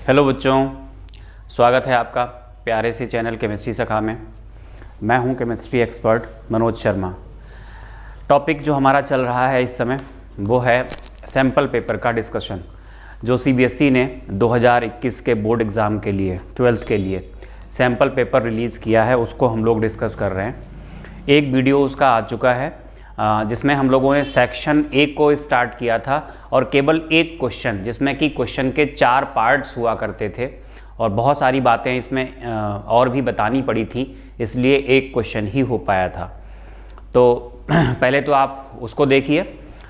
Hello बच्चों, स्वागत है आपका प्यारे से चैनल केमिस्ट्री सखा में। मैं हूं chemistry expert Manoj Sharma. Topic जो हमारा चल रहा है इस समय वो है सैम्पल पेपर का डिस्कशन, जो सीबीएसई ने 2021 के बोर्ड एग्ज़ाम के लिए 12th के लिए सैम्पल पेपर रिलीज़ किया है, उसको हम लोग डिस्कस कर रहे हैं। एक वीडियो उसका आ चुका है जिसमें हम लोगों ने सेक्शन 1 को स्टार्ट किया था और केवल एक क्वेश्चन, जिसमें कि क्वेश्चन के 4 पार्ट्स हुआ करते थे और बहुत सारी बातें इसमें और भी बतानी पड़ी थी, इसलिए एक क्वेश्चन ही हो पाया था। तो पहले तो आप उसको देखिए।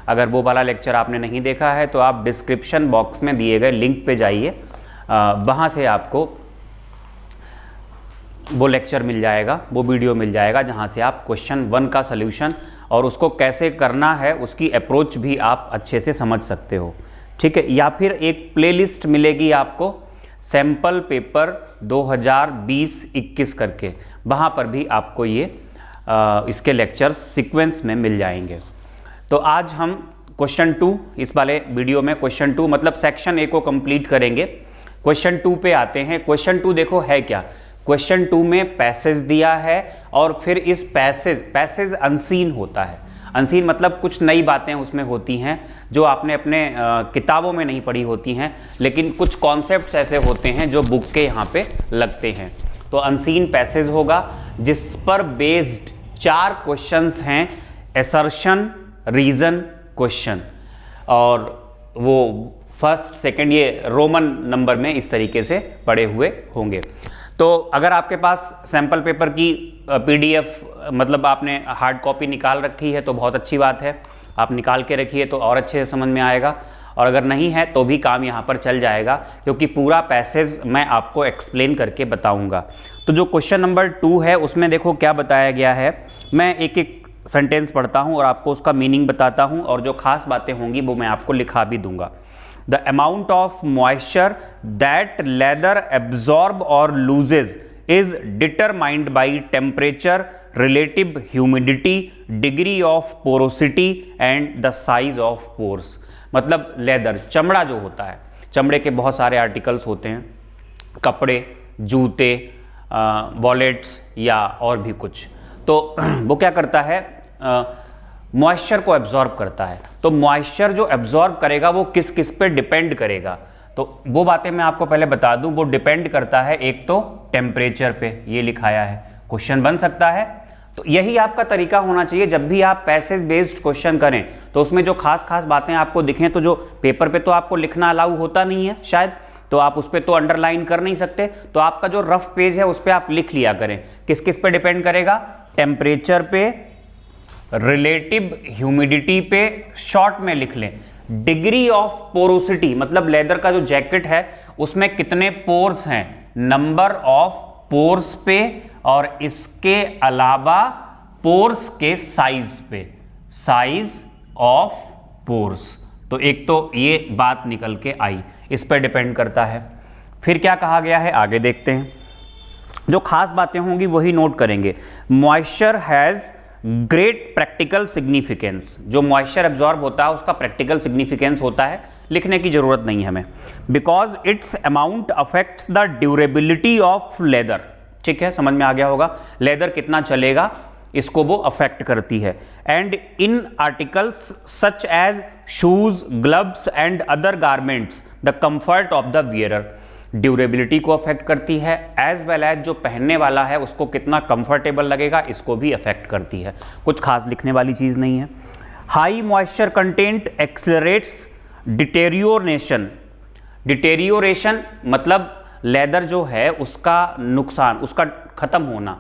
अगर वो वाला लेक्चर आपने नहीं देखा है तो आप डिस्क्रिप्शन बॉक्स में दिए गए लिंक पे जाइए, वहाँ से आपको वो लेक्चर मिल जाएगा, वो वीडियो मिल जाएगा, जहाँ से आप क्वेश्चन 1 का सल्यूशन और उसको कैसे करना है उसकी अप्रोच भी आप अच्छे से समझ सकते हो, ठीक है। या फिर एक प्लेलिस्ट मिलेगी आपको सैम्पल पेपर 2020-21 करके, वहाँ पर भी आपको ये इसके लेक्चर्स सीक्वेंस में मिल जाएंगे। तो आज हम क्वेश्चन 2, इस वाले वीडियो में क्वेश्चन 2 मतलब सेक्शन 1 को कंप्लीट करेंगे। क्वेश्चन 2 पे आते हैं। क्वेश्चन 2 देखो है क्या। क्वेश्चन 2 में पैसेज दिया है और फिर इस पैसेज अनसीन होता है। अनसीन मतलब कुछ नई बातें उसमें होती हैं जो आपने अपने किताबों में नहीं पढ़ी होती हैं, लेकिन कुछ कॉन्सेप्ट्स ऐसे होते हैं जो बुक के यहाँ पे लगते हैं। तो अनसीन पैसेज होगा जिस पर बेस्ड 4 क्वेश्चंस हैं, असर्शन, रीजन, क्वेश्चन, और वो फर्स्ट सेकंड ये रोमन नंबर में इस तरीके से पड़े हुए होंगे। तो अगर आपके पास सैम्पल पेपर की पीडीएफ मतलब आपने हार्ड कॉपी निकाल रखी है तो बहुत अच्छी बात है, आप निकाल के रखिए तो और अच्छे से समझ में आएगा, और अगर नहीं है तो भी काम यहाँ पर चल जाएगा, क्योंकि पूरा पैसेज मैं आपको एक्सप्लेन करके बताऊँगा। तो जो क्वेश्चन नंबर 2 है उसमें देखो क्या बताया गया है। मैं एक एक सेंटेंस पढ़ता हूँ और आपको उसका मीनिंग बताता हूँ, और जो खास बातें होंगी वो मैं आपको लिखा भी दूंगा। The amount of moisture that leather absorb or loses is determined by temperature, relative humidity, degree of porosity and the size of pores। मतलब लेदर, चमड़ा जो होता है, चमड़े के बहुत सारे आर्टिकल्स होते हैं, कपड़े, जूते, वॉलेट्स या और भी कुछ। तो वो क्या करता है, मॉइस्चर को एब्जॉर्ब करता है। तो मॉइस्चर जो एब्जॉर्ब करेगा वो किस किस पे डिपेंड करेगा, तो वो बातें मैं आपको पहले बता दूं। वो डिपेंड करता है एक तो टेम्परेचर पे, ये लिखाया है, क्वेश्चन बन सकता है। तो यही आपका तरीका होना चाहिए जब भी आप पैसेज बेस्ड क्वेश्चन करें, तो उसमें जो खास खास बातें आपको दिखें, तो जो पेपर पे तो आपको लिखना अलाउ होता नहीं है शायद, तो आप उस पर तो अंडरलाइन कर नहीं सकते, तो आपका जो रफ पेज है उस पर आप लिख लिया करें किस किस पे डिपेंड करेगा, टेम्परेचर पे, रिलेटिव ह्यूमिडिटी पे, शॉर्ट में लिख लें, डिग्री ऑफ पोरोसिटी मतलब लेदर का जो जैकेट है उसमें कितने पोर्स हैं, नंबर ऑफ पोर्स पे, और इसके अलावा पोर्स के साइज पे, साइज ऑफ पोर्स। तो एक तो ये बात निकल के आई, इस पर डिपेंड करता है। फिर क्या कहा गया है आगे देखते हैं। जो खास बातें होंगी वही नोट करेंगे। Moisture has great practical significance, जो मॉइस्चर एब्जॉर्ब होता है उसका प्रैक्टिकल सिग्निफिकेंस होता है, लिखने की जरूरत नहीं है हमें, because it's amount affects the durability of leather. ठीक है, समझ में आ गया होगा, लेदर कितना चलेगा इसको वो अफेक्ट करती है। And in articles such as shoes, gloves and other garments the comfort of the wearer, durability को अफेक्ट करती है, एज वेल एज जो पहनने वाला है उसको कितना कंफर्टेबल लगेगा इसको भी अफेक्ट करती है। कुछ खास लिखने वाली चीज नहीं है। High moisture content accelerates deterioration. Deterioration मतलब लेदर जो है उसका नुकसान, उसका खत्म होना।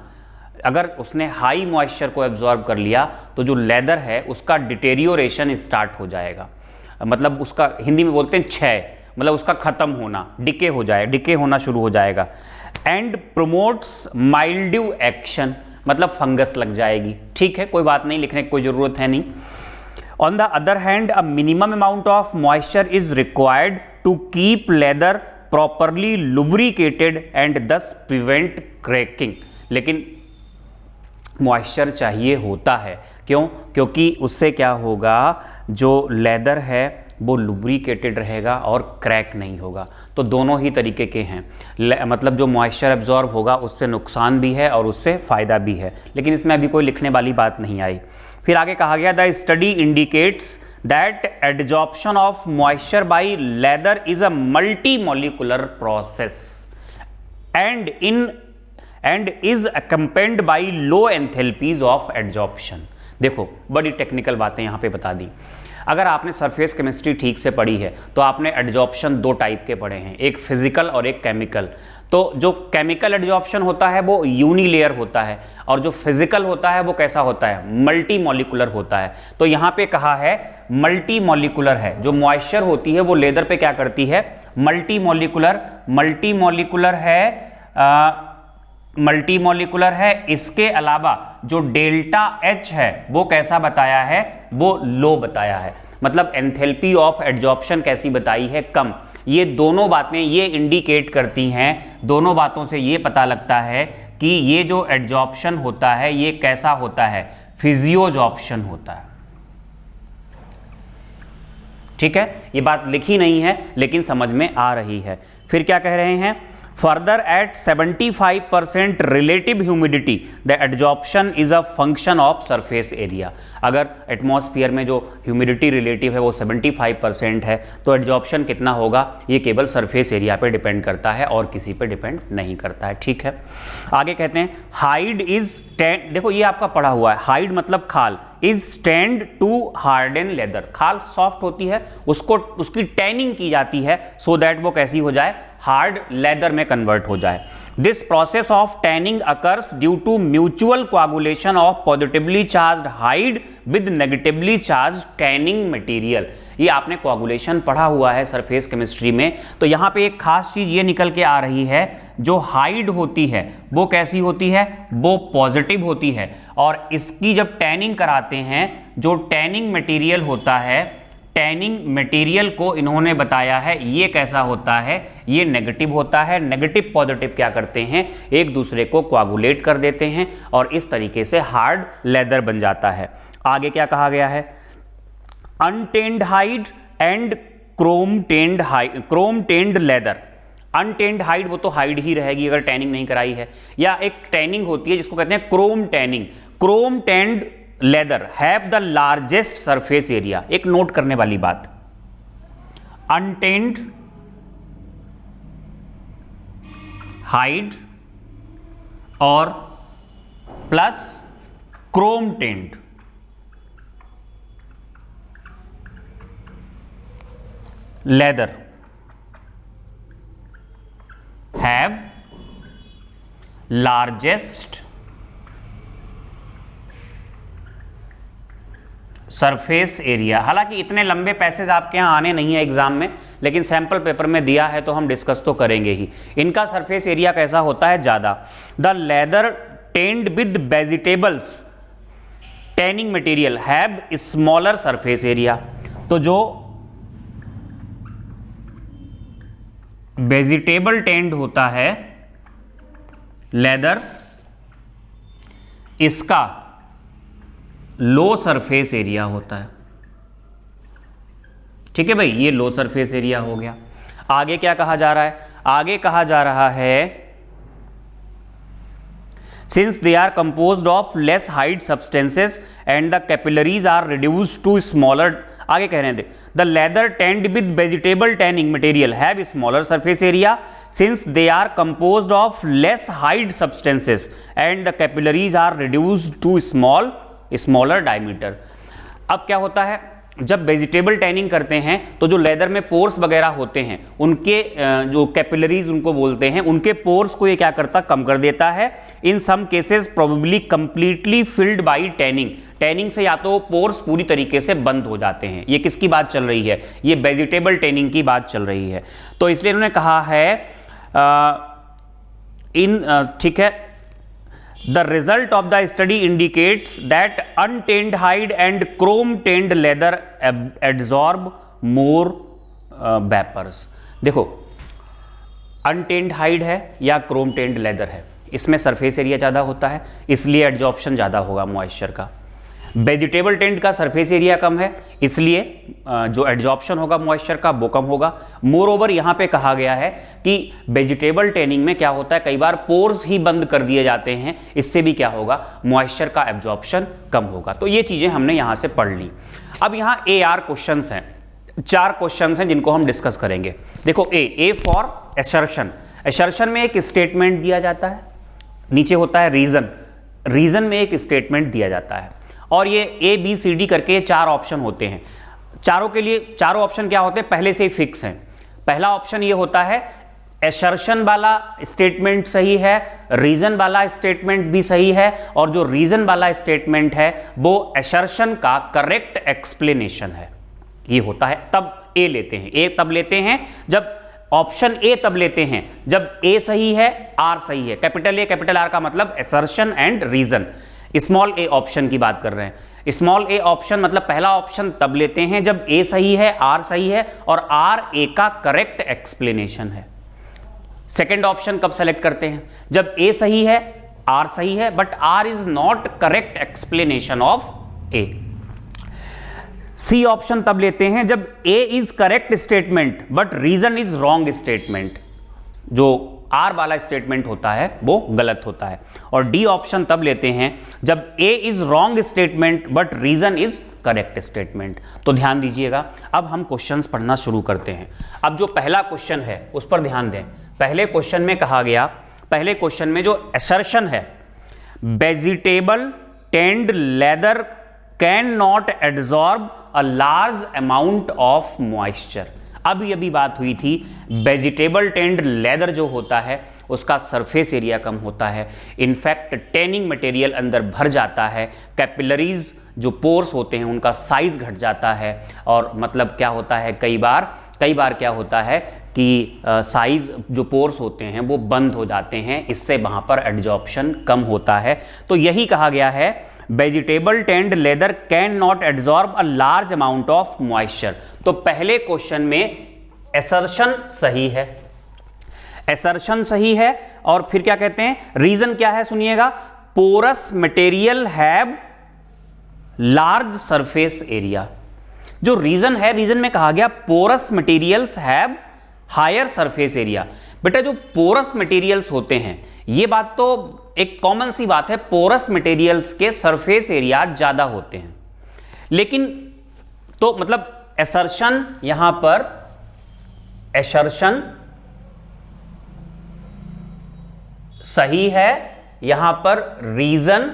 अगर उसने हाई मॉइस्चर को एब्जॉर्ब कर लिया तो जो लेदर है उसका डिटेरियोरेशन स्टार्ट हो जाएगा, मतलब उसका हिंदी में बोलते हैं क्षय, मतलब उसका खत्म होना, डिके हो जाए, डिके होना शुरू हो जाएगा। एंड प्रोमोट्स माइल्ड्यू एक्शन मतलब फंगस लग जाएगी। ठीक है, कोई बात नहीं, लिखने की कोई जरूरत है नहीं। On the other hand a minimum amount of moisture is required to keep leather properly lubricated and thus prevent cracking. लेकिन मॉइस्चर चाहिए होता है, क्यों? क्योंकि उससे क्या होगा, जो लेदर है वो लुब्रिकेटेड रहेगा और क्रैक नहीं होगा। तो दोनों ही तरीके के हैं, मतलब जो मॉइस्चर एब्जॉर्ब होगा उससे नुकसान भी है और उससे फ़ायदा भी है, लेकिन इसमें अभी कोई लिखने वाली बात नहीं आई। फिर आगे कहा गया the study indicates that adsorption of moisture by leather is a multi molecular process and is accompanied by law enthalpies of adsorption. देखो बड़ी टेक्निकल बातें यहाँ पे बता दी। अगर आपने सरफेस केमिस्ट्री ठीक से पढ़ी है तो आपने एडजॉर्प्शन दो टाइप के पढ़े हैं, एक फिजिकल और एक केमिकल। तो जो केमिकल एडजॉर्प्शन होता है वो यूनिलेयर होता है और जो फिजिकल होता है वो कैसा होता है, मल्टी मॉलिकुलर होता है। तो यहाँ पे कहा है मल्टी मॉलिकुलर है, जो मॉइस्चर होती है वो लेदर पे क्या करती है, मल्टी मॉलिकुलर है। इसके अलावा जो डेल्टा H है वो कैसा बताया है, वो लो बताया है, मतलब एंथैल्पी ऑफ एडजॉर्प्शन कैसी बताई है, कम। ये दोनों बातें ये इंडिकेट करती हैं, दोनों बातों से ये पता लगता है कि ये जो एडजॉर्प्शन होता है ये कैसा होता है, फिजियोजॉर्प्शन होता है। ठीक है, ये बात लिखी नहीं है लेकिन समझ में आ रही है। फिर क्या कह रहे हैं, further at 75% relative humidity the adsorption is a function of surface area. अगर एटमॉस्फेयर में जो ह्यूमिडिटी रिलेटिव है वो 75% है तो एडजॉर्प्शन कितना होगा, ये केवल सरफेस एरिया पे डिपेंड करता है और किसी पे डिपेंड नहीं करता है। ठीक है, आगे कहते हैं हाइड इज टेंड, देखो ये आपका पढ़ा हुआ है, हाइड मतलब खाल, is tend to harden leather. खाल सॉफ्ट होती है, उसको उसकी टैनिंग की जाती है सो दैट वो कैसी हो जाए, हार्ड लेदर में कन्वर्ट हो जाए। This process of tanning occurs due to mutual coagulation of positively charged hide with negatively charged tanning material. ये आपने कोआगुलेशन पढ़ा हुआ है सरफेस केमिस्ट्री में। तो यहाँ पे एक खास चीज ये निकल के आ रही है, जो हाइड होती है वो कैसी होती है, वो पॉजिटिव होती है, और इसकी जब टैनिंग कराते हैं, जो टैनिंग मटेरियल होता है, टैनिंग मटेरियल को इन्होंने बताया है ये कैसा होता है, ये नेगेटिव होता है। नेगेटिव पॉजिटिव क्या करते हैं, एक दूसरे को कोआगुलेट कर देते हैं और इस तरीके से हार्ड लेदर बन जाता है। आगे क्या कहा गया है, untanned hide and chrome tanned leather. Untanned hide वो तो हाइड ही रहेगी अगर टैनिंग नहीं कराई है, या एक टैनिंग होती है जिसको कहते हैं Chrome tanning. Chrome tanned leather have the largest surface area. एक नोट करने वाली बात, अनटेंड हाइड और plus Chrome tanned leather have largest surface area. हालांकि इतने लंबे पैसेज आपके यहाँ आने नहीं है एग्जाम में, लेकिन सैंपल पेपर में दिया है तो हम डिस्कस तो करेंगे ही। इनका सरफेस एरिया कैसा होता है, ज्यादा। The leather tanned with vegetables tanning material have smaller surface area. तो जो वेजिटेबल टेंड होता है लेदर, इसका लो सरफेस एरिया होता है। ठीक है भाई, ये लो सरफेस एरिया हो गया। आगे क्या कहा जा रहा है, आगे कहा जा रहा है since they are composed of less hide substances and the capillaries are reduced to smaller. आगे कह रहे हैं the leather tanned with vegetable tanning material have smaller surface area since they are composed of less hide substances and the capillaries are reduced to smaller diameter. अब क्या होता है, जब vegetable tanning करते हैं तो जो लेदर में पोर्स वगैरह होते हैं, उनके जो कैपिलरीज उनको बोलते हैं, उनके पोर्स को ये क्या करता, कम कर देता है। In some cases probably completely filled by tanning. Tanning से या तो पोर्स पूरी तरीके से बंद हो जाते हैं। ये किसकी बात चल रही है, ये वेजिटेबल टैनिंग की बात चल रही है। तो इसलिए इन्होंने कहा है ठीक है, The result of the study indicates that untanned hide and chrome tanned leather absorb more vapors। देखो, अनटेंड हाइड है या क्रोम टेंड लेदर है, इसमें सरफेस एरिया ज़्यादा होता है, इसलिए एड्जॉर्प्शन ज़्यादा होगा मॉइस्चर का। वेजिटेबल टेंट का सरफेस एरिया कम है, इसलिए जो एड्जॉर्प्शन होगा मॉइस्चर का वो कम होगा। मोर ओवर यहाँ पे कहा गया है कि वेजिटेबल टेनिंग में क्या होता है, कई बार पोर्स ही बंद कर दिए जाते हैं, इससे भी क्या होगा, मॉइस्चर का एब्जॉर्प्शन कम होगा। तो ये चीजें हमने यहाँ से पढ़ ली। अब यहाँ AR क्वेश्चंस हैं, 4 क्वेश्चंस हैं जिनको हम डिस्कस करेंगे। देखो ए फॉर एसर्शन। एसर्शन में एक स्टेटमेंट दिया जाता है, नीचे होता है रीजन, रीजन में एक स्टेटमेंट दिया जाता है, और ये ABCD करके 4 ऑप्शन होते हैं। चारों के लिए चारों ऑप्शन क्या होते हैं, पहले से ही फिक्स हैं। पहला ऑप्शन ये होता है एसर्शन वाला स्टेटमेंट सही है, रीजन वाला स्टेटमेंट भी सही है, और जो रीजन वाला स्टेटमेंट है वो एसर्शन का करेक्ट एक्सप्लेनेशन है, ये होता है। तब ए लेते हैं, ए तब लेते हैं जब ऑप्शन ए तब लेते हैं जब ए सही है, आर सही है। कैपिटल ए कैपिटल आर का मतलब assertion and reason. Small A option की बात कर रहे हैं। स्मॉल ए ऑप्शन मतलब पहला ऑप्शन तब लेते हैं जब ए सही है, आर सही है और आर ए का करेक्ट एक्सप्लेनेशन है। सेकेंड ऑप्शन कब सेलेक्ट करते हैं, जब ए सही है, आर सही है, but R is not correct explanation of A. C option तब लेते हैं जब A is correct statement but reason is wrong statement, जो आर वाला स्टेटमेंट होता है वो गलत होता है। और डी ऑप्शन तब लेते हैं जब A is wrong statement but reason is correct statement. तो ध्यान दीजिएगा, अब हम क्वेश्चंस पढ़ना शुरू करते हैं। अब जो पहला क्वेश्चन है उस पर ध्यान दें। पहले क्वेश्चन में कहा गया, पहले क्वेश्चन में जो असर्शन है, vegetable tend leather can not absorb a large amount of moisture. अभी अभी बात हुई थी, वेजिटेबल टेंड लेदर जो होता है उसका सरफेस एरिया कम होता है, इनफैक्ट टेनिंग मटेरियल अंदर भर जाता है, कैपिलरीज जो पोर्स होते हैं उनका साइज घट जाता है, और मतलब क्या होता है, कई बार क्या होता है कि साइज जो पोर्स होते हैं वो बंद हो जाते हैं, इससे वहां पर एड्जॉर्प्शन कम होता है। तो यही कहा गया है, vegetable tend leather can not absorb a large amount of moisture. तो पहले क्वेश्चन में असर्शन सही है, असर्शन सही है, और फिर क्या कहते हैं, रीजन क्या है सुनिएगा, porous material have large surface area. जो रीजन है, रीजन में कहा गया porous materials have higher surface area. बेटा जो पोरस मटेरियल्स होते हैं, ये बात तो एक कॉमन सी बात है, पोरस मटेरियल्स के सरफेस एरिया ज्यादा होते हैं, लेकिन तो मतलब असर्शन, यहां पर असर्शन सही है, यहां पर रीजन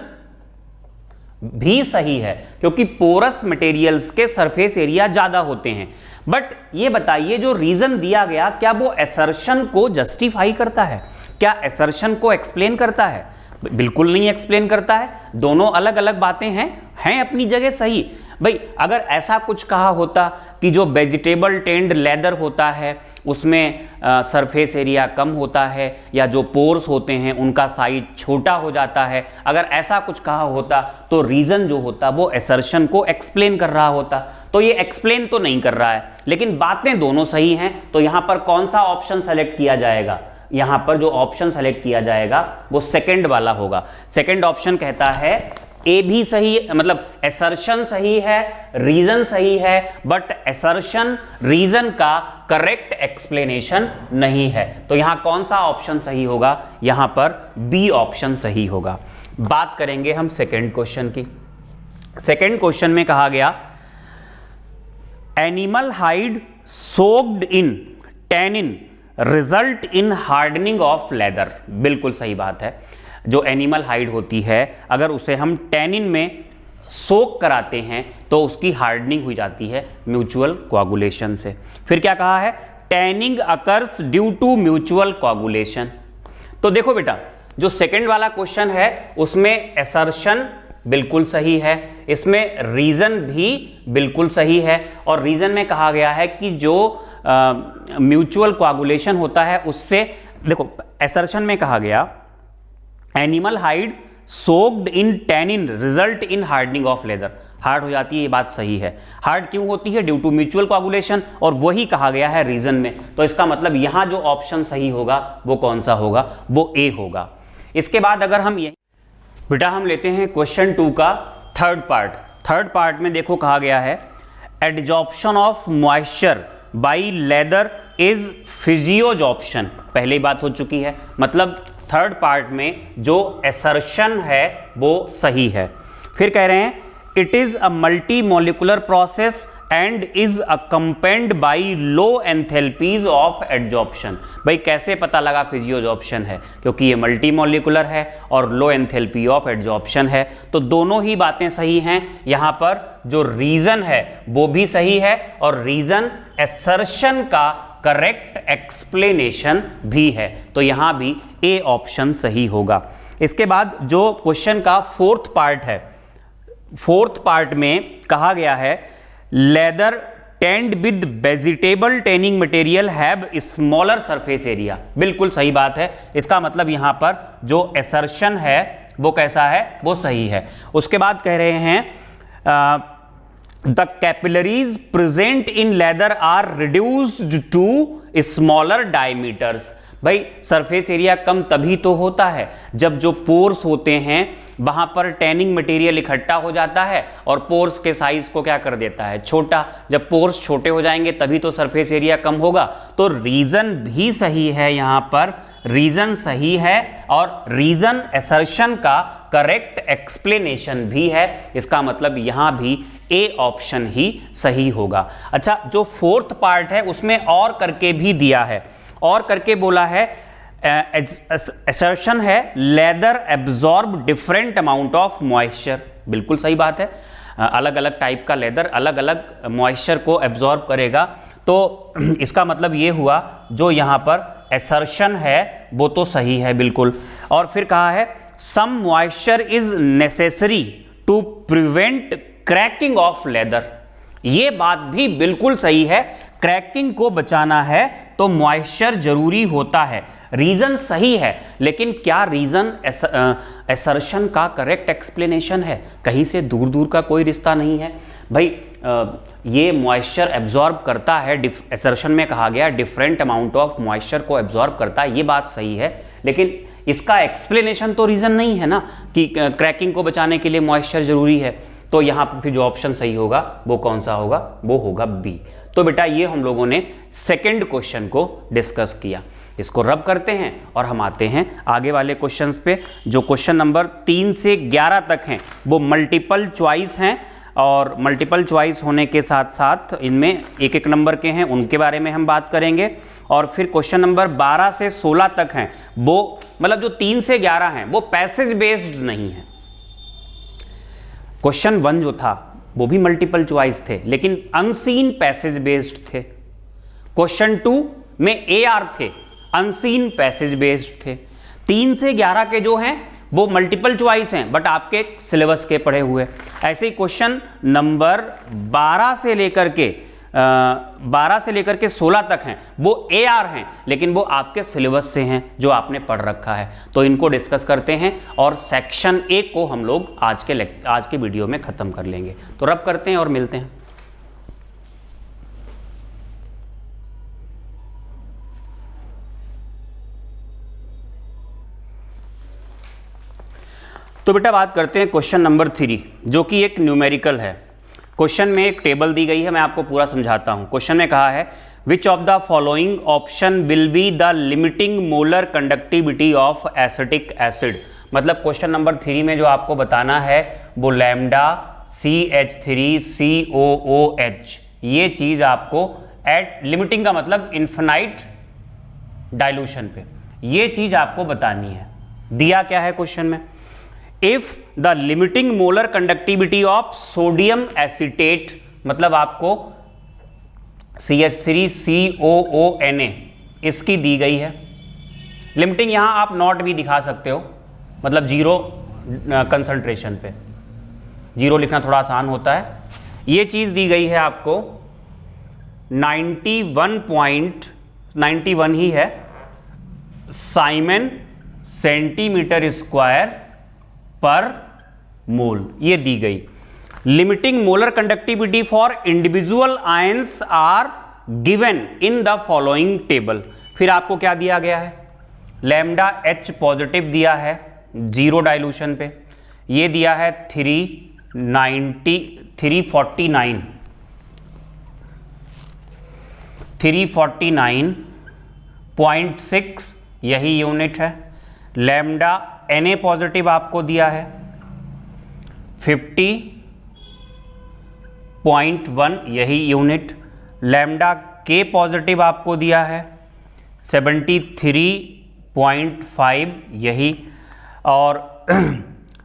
भी सही है, क्योंकि पोरस मटेरियल्स के सरफेस एरिया ज्यादा होते हैं। बट ये बताइए, जो रीजन दिया गया क्या वो असर्शन को जस्टिफाई करता है, क्या असर्शन को एक्सप्लेन करता है? बिल्कुल नहीं एक्सप्लेन करता है। दोनों अलग अलग बातें हैं अपनी जगह सही। भाई अगर ऐसा कुछ कहा होता कि जो वेजिटेबल टेंड लेदर होता है उसमें सरफेस एरिया कम होता है, या जो पोर्स होते हैं उनका साइज छोटा हो जाता है, अगर ऐसा कुछ कहा होता तो रीजन जो होता वो असर्शन को एक्सप्लेन कर रहा होता। तो ये एक्सप्लेन तो नहीं कर रहा है, लेकिन बातें दोनों सही हैं। तो यहां पर कौन सा ऑप्शन सेलेक्ट किया जाएगा, यहां पर जो ऑप्शन सेलेक्ट किया जाएगा वो सेकंड वाला होगा। सेकंड ऑप्शन कहता है ए भी सही, मतलब असर्शन सही है, रीजन सही है, बट असर्शन रीजन का करेक्ट एक्सप्लेनेशन नहीं है। तो यहां कौन सा ऑप्शन सही होगा, यहां पर बी ऑप्शन सही होगा। बात करेंगे हम सेकंड क्वेश्चन की। सेकंड क्वेश्चन में कहा गया, animal hide soaked in tannin result in hardening of leather. बिल्कुल सही बात है, जो एनिमल हाइड होती है अगर उसे हम टैनिन में सोक कराते हैं तो उसकी हार्डनिंग हो जाती है म्यूचुअल कोआगुलेशन से। फिर क्या कहा है, tanning occurs due to mutual coagulation. तो देखो बेटा, जो सेकंड वाला क्वेश्चन है उसमें असर्शन बिल्कुल सही है, इसमें रीजन भी बिल्कुल सही है, और रीजन में कहा गया है कि जो म्यूचुअल कोआगुलेशन होता है उससे, देखो असर्शन में कहा गया animal hide soaked in tannin result in hardening of leather, hard हो जाती है, ये बात सही है। हार्ड क्यों होती है, ड्यू टू म्यूचुअल कोआगुलेशन, और वही कहा गया है रीजन में। तो इसका मतलब यहां जो ऑप्शन सही होगा वो कौन सा होगा, वो ए होगा। इसके बाद अगर हम यही बेटा हम लेते हैं क्वेश्चन 2 का थर्ड पार्ट। थर्ड पार्ट में देखो कहा गया है adsorption of moisture by leather is physisorption, पहले ही बात हो चुकी है, मतलब थर्ड पार्ट में जो असर्शन है वो सही है। फिर कह रहे हैं it is a multi molecular process and is accompanied by law enthalpies of adsorption. भाई कैसे पता लगा फिजियोजॉर्प्शन है, क्योंकि ये मल्टी मॉलिकुलर है और लो एंथैल्पी ऑफ एडजॉर्प्शन है, तो दोनों ही बातें सही हैं। यहां पर जो रीजन है वो भी सही है और रीजन असर्शन का करेक्ट एक्सप्लेनेशन भी है, तो यहां भी ए ऑप्शन सही होगा। इसके बाद जो क्वेश्चन का फोर्थ पार्ट है, फोर्थ पार्ट में कहा गया है leather tanned with vegetable tending material have smaller surface area, बिल्कुल सही बात है। इसका मतलब यहां पर जो असर्शन है वो कैसा है, वो सही है। उसके बाद कह रहे हैं the capillaries present in leather are reduced to smaller diameters. भाई सरफेस एरिया कम तभी तो होता है जब जो पोर्स होते हैं वहां पर टैनिंग मटेरियल इकट्ठा हो जाता है और पोर्स के साइज को क्या कर देता है, छोटा। जब पोर्स छोटे हो जाएंगे तभी तो सरफेस एरिया कम होगा, तो रीजन भी सही है, यहां पर रीजन सही है और रीजन असर्शन का करेक्ट एक्सप्लेनेशन भी है। इसका मतलब यहां भी ए ऑप्शन ही सही होगा। अच्छा, जो फोर्थ पार्ट है उसमें और करके भी दिया है, और करके बोला है असर्शन है leather absorb different amount of moisture, बिल्कुल सही बात है। अलग अलग टाइप का लेदर अलग अलग मॉइस्चर को एब्जॉर्ब करेगा, तो इसका मतलब ये हुआ जो यहां पर असर्शन है वो तो सही है बिल्कुल। और फिर कहा है some moisture is necessary to prevent cracking of leather, ये बात भी बिल्कुल सही है। क्रैकिंग को बचाना है तो मॉइस्चर जरूरी होता है, रीजन सही है, लेकिन क्या रीजन असर्शन का करेक्ट एक्सप्लेनेशन है? कहीं से दूर दूर का कोई रिश्ता नहीं है भाई। ये मॉइस्चर एब्जॉर्ब करता है, असर्शन में कहा गया डिफरेंट अमाउंट ऑफ मॉइस्चर को एब्जॉर्ब करता है, ये बात सही है, लेकिन इसका एक्सप्लेनेशन तो रीजन नहीं है ना कि क्रैकिंग को बचाने के लिए मॉइस्चर जरूरी है। तो यहां पर फिर जो ऑप्शन सही होगा वो कौन सा होगा, वो होगा बी। तो बेटा ये हम लोगों ने सेकंड क्वेश्चन को डिस्कस किया, इसको रब करते हैं और हम आते हैं आगे वाले क्वेश्चंस पे। जो क्वेश्चन नंबर 3 से 11 तक हैं वो मल्टीपल चॉइस हैं, और मल्टीपल चॉइस होने के साथ साथ इनमें एक एक नंबर के हैं, उनके बारे में हम बात करेंगे। और फिर क्वेश्चन नंबर 12 से 16 तक हैं वो मतलब जो 3 से 11 हैं वो पैसेज बेस्ड नहीं है। क्वेश्चन 1 जो था वो भी मल्टीपल चॉइस थे लेकिन अनसीन पैसेज बेस्ड थे। क्वेश्चन 2 में AR थे, अनसीन पैसेज बेस्ड थे। 3 से 11 के जो हैं वो मल्टीपल चॉइस हैं बट आपके सिलेबस के पढ़े हुए। ऐसे ही क्वेश्चन नंबर 12 से लेकर के 16 तक हैं वो AR हैं लेकिन वो आपके सिलेबस से हैं जो आपने पढ़ रखा है, तो इनको डिस्कस करते हैं और सेक्शन 1 को हम लोग आज के वीडियो में खत्म कर लेंगे। तो रब करते हैं और मिलते हैं। तो बेटा बात करते हैं क्वेश्चन नंबर 3 जो कि एक न्यूमेरिकल है। क्वेश्चन में एक टेबल दी गई है, मैं आपको पूरा समझाता हूं। क्वेश्चन में कहा है which of the following option will be the limiting molar conductivity of acetic acid. मतलब क्वेश्चन नंबर 3 में जो आपको बताना है वो लैम्डा CH3COOH, ये चीज आपको एट लिमिटिंग का मतलब इन्फिनाइट डाइल्यूशन पे ये चीज आपको बतानी है। दिया क्या है क्वेश्चन में, if the limiting molar conductivity of sodium acetate, मतलब आपको CH3COONA इसकी दी गई है। लिमिटिंग यहां आप नॉट भी दिखा सकते हो, मतलब जीरो कंसंट्रेशन पे, जीरो लिखना थोड़ा आसान होता है। ये चीज दी गई है आपको 91 ही है साइमन सेंटीमीटर स्क्वायर पर मोल, ये दी गई। Limiting molar conductivity for individual ions are given in the following table. फिर आपको क्या दिया गया है, लैम्डा H पॉजिटिव दिया है जीरो डाइल्यूशन पे, ये दिया है 3 349.6 यही यूनिट है। लैम्डा Na पॉजिटिव आपको दिया है 50.1 यही यूनिट। लैम्डा K पॉजिटिव आपको दिया है 73.5 यही। और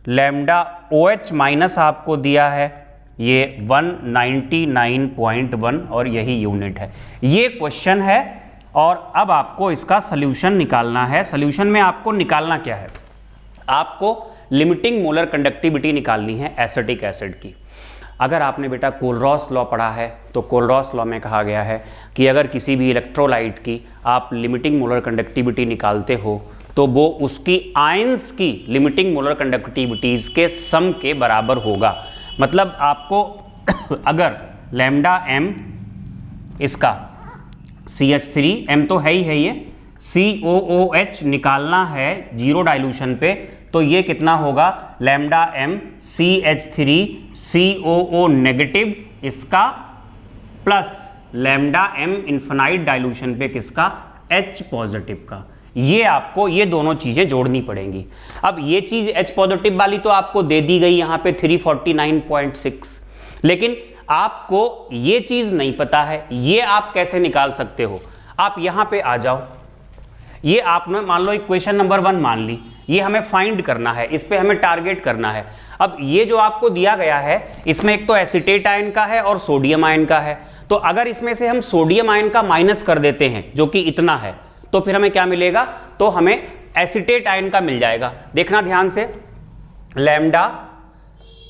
लैम्डा OH माइनस आपको दिया है ये 199.1 और यही यूनिट है। ये क्वेश्चन है और अब आपको इसका सल्यूशन निकालना है। सल्यूशन में आपको निकालना क्या है, आपको लिमिटिंग मोलर कंडक्टिविटी निकालनी है एसिटिक एसिड की। अगर आपने बेटा कोलरॉस लॉ पढ़ा है तो कोलरॉस लॉ में कहा गया है कि अगर किसी भी इलेक्ट्रोलाइट की आप लिमिटिंग मोलर कंडक्टिविटी निकालते हो तो वो उसकी आयंस की लिमिटिंग मोलर कंडक्टिविटीज के सम के बराबर होगा। मतलब आपको अगर लैम्डा m इसका CH3 m तो है ही है, ये COOH निकालना है जीरो डाइल्यूशन पे, तो ये कितना होगा lambda m CH3 COO negative इसका plus lambda m infinite dilution पे किसका H पॉजिटिव का। ये आपको ये दोनों चीजें जोड़नी पड़ेंगी। अब ये चीज H पॉजिटिव वाली तो आपको दे दी गई यहाँ पे 349.6, लेकिन आपको ये चीज नहीं पता है, ये आप कैसे निकाल सकते हो। आप यहां पे आ जाओ, ये आपने मान लो इक्वेशन नंबर 1 मान ली, ये हमें फाइंड करना है, इस पे हमें टारगेट करना है। अब ये जो आपको दिया गया है इसमें एक तो एसीटेट आयन का है और सोडियम आयन का है, तो अगर इसमें से हम सोडियम आयन का माइनस कर देते हैं जो कि इतना है, तो फिर हमें क्या मिलेगा, तो हमें एसीटेट आयन का मिल जाएगा। देखना ध्यान से, लैम्डा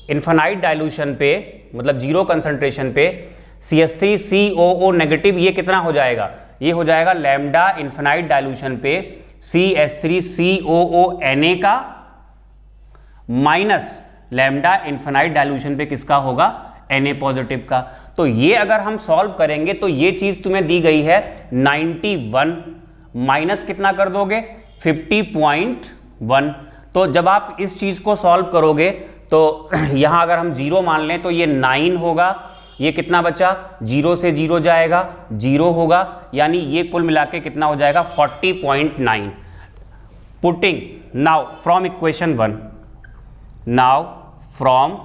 इन्फिनाइट डाइल्यूशन पे मतलब जीरो कंसंट्रेशन पे CH3COO नेगेटिव ये कितना हो जाएगा, ये हो जाएगा लैम्डा इन्फिनाइट डाइल्यूशन पे CH3COO Na का माइनस लैम्डा इन्फिनाइट डाइल्यूशन पे किसका होगा Na पॉजिटिव का। तो ये अगर हम सॉल्व करेंगे तो ये चीज तुम्हें दी गई है 91 माइनस कितना कर दोगे 50.1। तो जब आप इस चीज को सॉल्व करोगे तो यहां अगर हम 0 मान लें तो ये 9 होगा, ये कितना बचा 0 से 0 जाएगा 0 होगा, यानी ये कुल मिला के कितना हो जाएगा 40.9। Putting now from equation 1, now from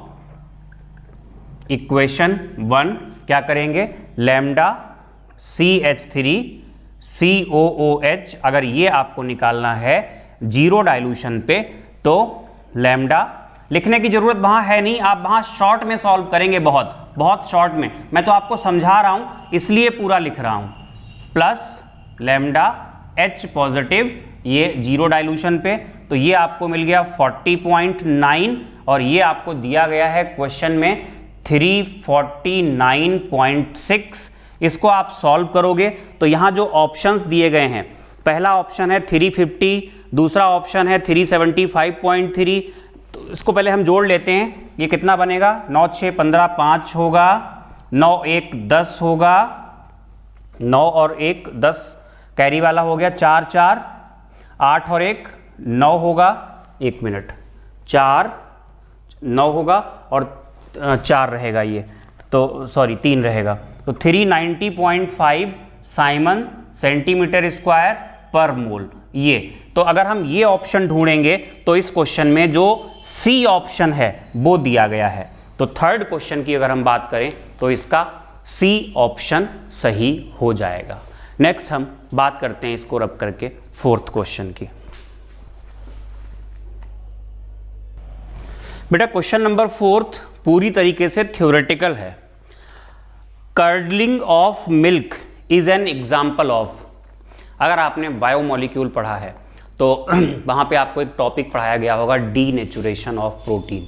equation 1 क्या करेंगे, लैम्डा CH3COOH अगर ये आपको निकालना है जीरो डाइल्यूशन पे, तो लैम्डा लिखने की जरूरत वहां है नहीं, आप वहां शॉर्ट में सॉल्व करेंगे, बहुत शॉर्ट में। मैं तो आपको समझा रहा हूं इसलिए पूरा लिख रहा हूं, प्लस लैम्डा H पॉजिटिव ये जीरो डाइल्यूशन पे, तो ये आपको मिल गया 40.9 और ये आपको दिया गया है क्वेश्चन में 349.6। इसको आप सॉल्व करोगे तो यहां जो ऑप्शंस दिए गए हैं, पहला ऑप्शन है 350, दूसरा ऑप्शन है 375.3। तो इसको पहले हम जोड़ लेते हैं, ये कितना बनेगा 9 6 15 5 होगा, 9 1 10 होगा, 9 और 1 10 कैरी वाला हो गया, 4 4 8 और 1 9 होगा, 1 मिनट 4 9 होगा और 4 रहेगा, ये तो सॉरी 3 रहेगा, तो 390.5 साइमन सेंटीमीटर स्क्वायर पर मोल। ये तो अगर हम ये ऑप्शन ढूंढेंगे तो इस क्वेश्चन में जो सी ऑप्शन है वो दिया गया है। तो थर्ड क्वेश्चन की अगर हम बात करें तो इसका सी ऑप्शन सही हो जाएगा। नेक्स्ट हम बात करते हैं इसको रब करके फोर्थ क्वेश्चन की। बेटा क्वेश्चन नंबर फोर्थ पूरी तरीके से थ्योरेटिकल है। Curdling of milk is an example of. अगर आपने बायोमोलिक्यूल पढ़ा है तो वहाँ पे आपको एक टॉपिक पढ़ाया गया होगा डीनेचुरेशन ऑफ प्रोटीन।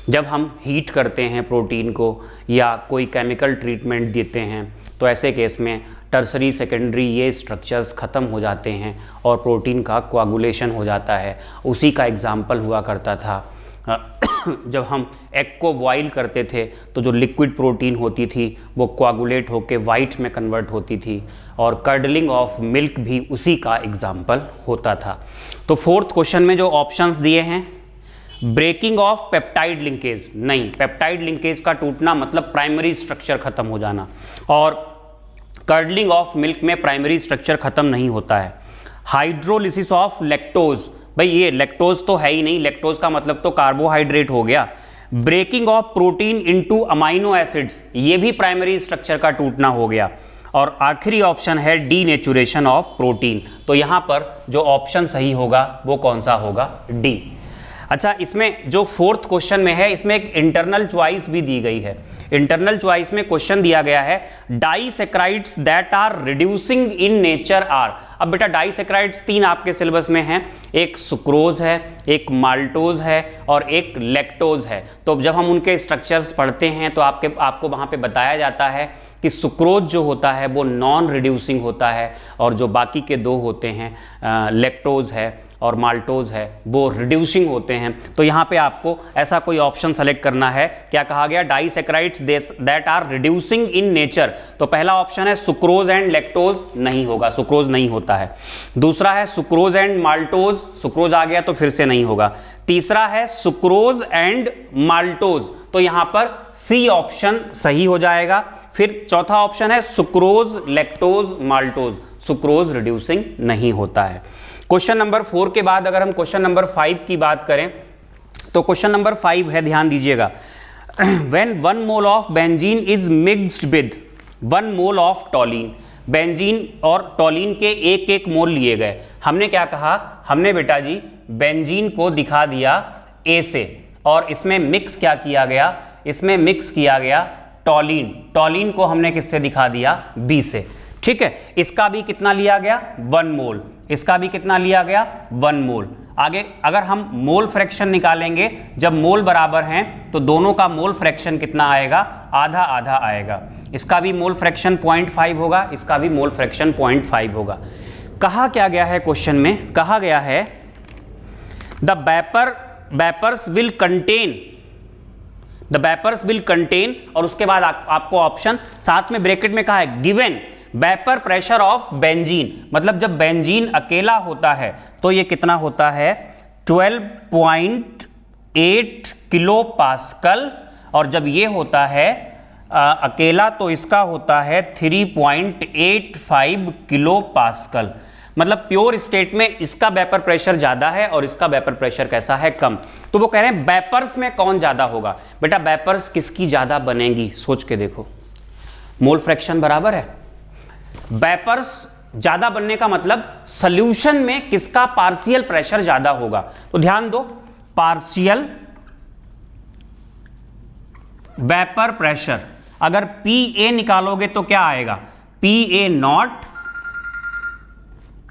जब हम हीट करते हैं प्रोटीन को या कोई केमिकल ट्रीटमेंट देते हैं तो ऐसे केस में टर्सरी सेकेंडरी ये स्ट्रक्चर्स ख़त्म हो जाते हैं और प्रोटीन का कोआगुलेशन हो जाता है। उसी का एग्जाम्पल हुआ करता था जब हम एग को बॉईल करते थे तो जो लिक्विड प्रोटीन होती थी वो कोआगुलेट होके वाइट में कन्वर्ट होती थी, और कर्डलिंग ऑफ मिल्क भी उसी का एग्जाम्पल होता था। तो फोर्थ क्वेश्चन में जो ऑप्शंस दिए हैं ब्रेकिंग ऑफ पेप्टाइड लिंकेज, नहीं, पेप्टाइड लिंकेज का टूटना मतलब प्राइमरी स्ट्रक्चर खत्म हो जाना, और कर्डलिंग ऑफ मिल्क में प्राइमरी स्ट्रक्चर खत्म नहीं होता है। हाइड्रोलिसिस ऑफ लैक्टोज, भाई ये लैक्टोज तो है ही नहीं, लैक्टोज का मतलब तो कार्बोहाइड्रेट हो गया। Breaking off protein into amino acids, ये भी प्राइमरी स्ट्रक्चर का टूटना हो गया। और आखिरी ऑप्शन है डीनेचुरेशन ऑफ प्रोटीन। तो यहां पर जो ऑप्शन सही होगा वो कौन सा होगा? डी। अच्छा, इसमें जो फोर्थ क्वेश्चन में है, इसमें एक इंटरनल चॉइस भी दी गई है। इंटरनल चॉइस में क्वेश्चन दिया गया है disaccharides that are reducing in nature are. अब बेटा डाइसैकेराइड्स 3 आपके सिलेबस में हैं, एक सुक्रोज है, एक माल्टोज है और एक लैक्टोज है। तो जब हम उनके स्ट्रक्चर्स पढ़ते हैं तो आपको वहाँ पे बताया जाता है कि सुक्रोज जो होता है वो नॉन रिड्यूसिंग होता है, और जो बाकी के 2 होते हैं लैक्टोज है और माल्टोज है वो रिड्यूसिंग होते हैं। तो यहाँ पे आपको ऐसा कोई ऑप्शन सेलेक्ट करना है। क्या कहा गया? Disaccharides that are reducing in nature. तो पहला ऑप्शन है सुक्रोज एंड लैक्टोज, नहीं होगा, सुक्रोज नहीं होता है। दूसरा है सुक्रोज एंड माल्टोज, सुक्रोज आ गया तो फिर से नहीं होगा। तीसरा है सुक्रोज एंड माल्टोज, तो यहाँ पर सी ऑप्शन सही हो जाएगा। फिर चौथा ऑप्शन है sucrose lactose maltose, sucrose reducing नहीं होता है। क्वेश्चन नंबर 4 के बाद अगर हम क्वेश्चन नंबर 5 की बात करें तो क्वेश्चन नंबर 5 है, ध्यान दीजिएगा। When 1 mole of benzene is mixed with 1 mole of टॉलिन, benzene और टॉलिन के 1-1 मोल लिए गए। हमने क्या कहा? हमने बेटा जी बेंजीन को दिखा दिया A से, और इसमें मिक्स क्या किया गया? इसमें मिक्स किया गया टॉलिन। टॉलिन को हमने किससे दिखा दिया? B से। ठीक है, इसका भी कितना लिया गया? 1 मोल। इसका भी कितना लिया गया? 1 मोल। आगे अगर हम मोल फ्रैक्शन निकालेंगे, जब मोल बराबर हैं तो दोनों का मोल फ्रैक्शन कितना आएगा? आधा आधा आएगा। इसका भी मोल फ्रैक्शन 0.5 होगा, इसका भी मोल फ्रैक्शन 0.5 होगा। कहा क्या गया है क्वेश्चन में? कहा गया है द वेपर्स विल कंटेन, और उसके बाद आपको ऑप्शन साथ में ब्रैकेट में कहा है given vapour pressure of benzene. मतलब जब बेंजीन अकेला होता है तो ये कितना होता है? 12.8 किलो पास्कल, और जब ये होता है अकेला तो इसका होता है 3.85 किलो पास्कल। मतलब प्योर स्टेट में इसका वेपर प्रेशर ज्यादा है और इसका वेपर प्रेशर कैसा है? कम। तो वो कह रहे हैं वेपर्स में कौन ज्यादा होगा? बेटा वेपर्स किसकी ज्यादा बनेगी? सोच के देखो, मोल फ्रैक्शन बराबर है, वेपर्स ज्यादा बनने का मतलब सॉल्यूशन में किसका पार्शियल प्रेशर ज्यादा होगा। तो ध्यान दो, पार्शियल वेपर प्रेशर, अगर PA निकालोगे तो क्या आएगा? PA नॉट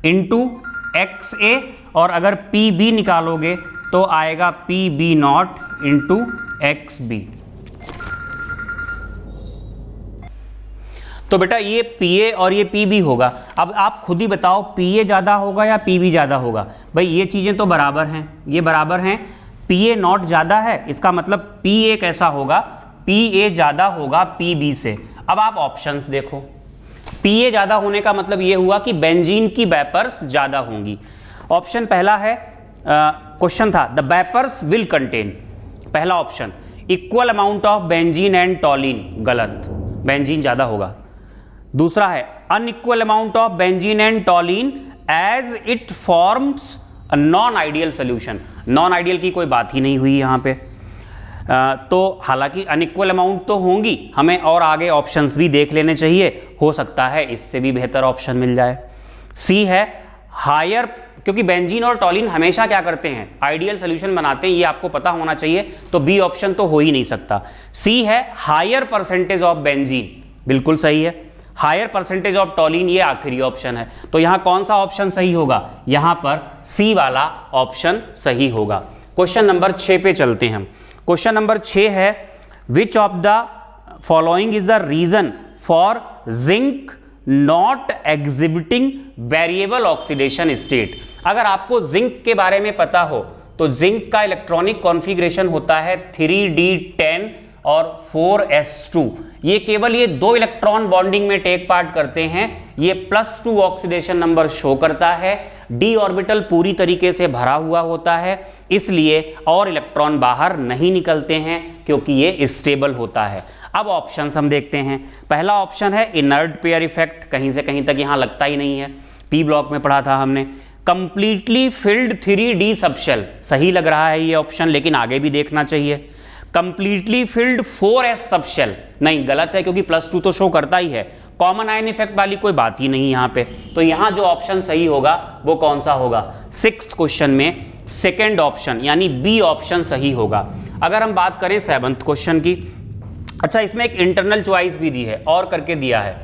इंटू XA, और अगर PB निकालोगे तो आएगा PB नॉट इंटू XB। तो बेटा ये PA और ये PB होगा। अब आप खुद ही बताओ PA ज्यादा होगा या PB ज्यादा होगा? भाई ये चीजें तो बराबर हैं, ये बराबर हैं। PA नॉट ज्यादा है, इसका मतलब PA कैसा होगा? PA ज्यादा होगा PB से। अब आप ऑप्शंस देखो, PA ज्यादा होने का मतलब ये हुआ कि बेंजीन की वेपर्स ज्यादा होंगी। ऑप्शन पहला है, क्वेश्चन था द वेपर्स विल कंटेन, पहला option equal amount of benzene and toluene, गलत, बेंजीन ज्यादा होगा। दूसरा है unequal amount of benzene and toluene as it forms a non ideal solution. Non ideal की कोई बात ही नहीं हुई यहां पे। तो हालांकि अनइक्वल अमाउंट तो होंगी, हमें और आगे ऑप्शंस भी देख लेने चाहिए, हो सकता है इससे भी बेहतर ऑप्शन मिल जाए। सी है हायर, क्योंकि बेंजीन और टॉलिन हमेशा क्या करते हैं? आइडियल सोल्यूशन बनाते हैं, ये आपको पता होना चाहिए। तो बी ऑप्शन तो हो ही नहीं सकता। सी है हायर परसेंटेज ऑफ बेंजीन, बिल्कुल सही है। हायर परसेंटेज ऑफ टॉलिन, ये आखिरी ऑप्शन है। तो यहां कौन सा ऑप्शन सही होगा? यहां पर सी वाला ऑप्शन सही होगा। क्वेश्चन नंबर 6 पे चलते हैं हम। क्वेश्चन नंबर 6 है which of the following is the reason for zinc not exhibiting variable oxidation state. अगर आपको जिंक के बारे में पता हो तो जिंक का इलेक्ट्रॉनिक कॉन्फ़िगरेशन होता है 3d10 और 4s2। ये केवल ये 2 इलेक्ट्रॉन बॉन्डिंग में टेक पार्ट करते हैं। ये +2 ऑक्सीडेशन नंबर शो करता है। d ऑर्बिटल पूरी तरीके से भरा हुआ होता है। इसलिए और इलेक्ट्रॉन बाहर नहीं निकलते हैं क्योंकि ये स्टेबल होता है। अब ऑप्शंस हम देखते हैं। पहला ऑप्शन है इनर्ट पेयर इफेक्ट, कहीं से कहीं तक यहां लगता ही नहीं है, पी ब्लॉक में पढ़ा था हमने। कंप्लीटली फिल्ड 3D सबशेल, सही लग रहा है ये ऑप्शन, लेकिन आगे भी देखना चाहिए। कंप्लीटली फिल्ड 4s सबशेल, नहीं गलत है क्योंकि +2 तो शो करता ही है। कॉमन आयन इफेक्ट वाली कोई बात ही नहीं यहाँ पे, तो यहाँ जो ऑप्शन सही होगा वो कौन सा होगा? 6th क्वेश्चन में सेकेंड ऑप्शन यानी बी ऑप्शन सही होगा। अगर हम बात करें 7th क्वेश्चन की, अच्छा इसमें एक इंटरनल चॉइस भी दी है, और करके दिया है,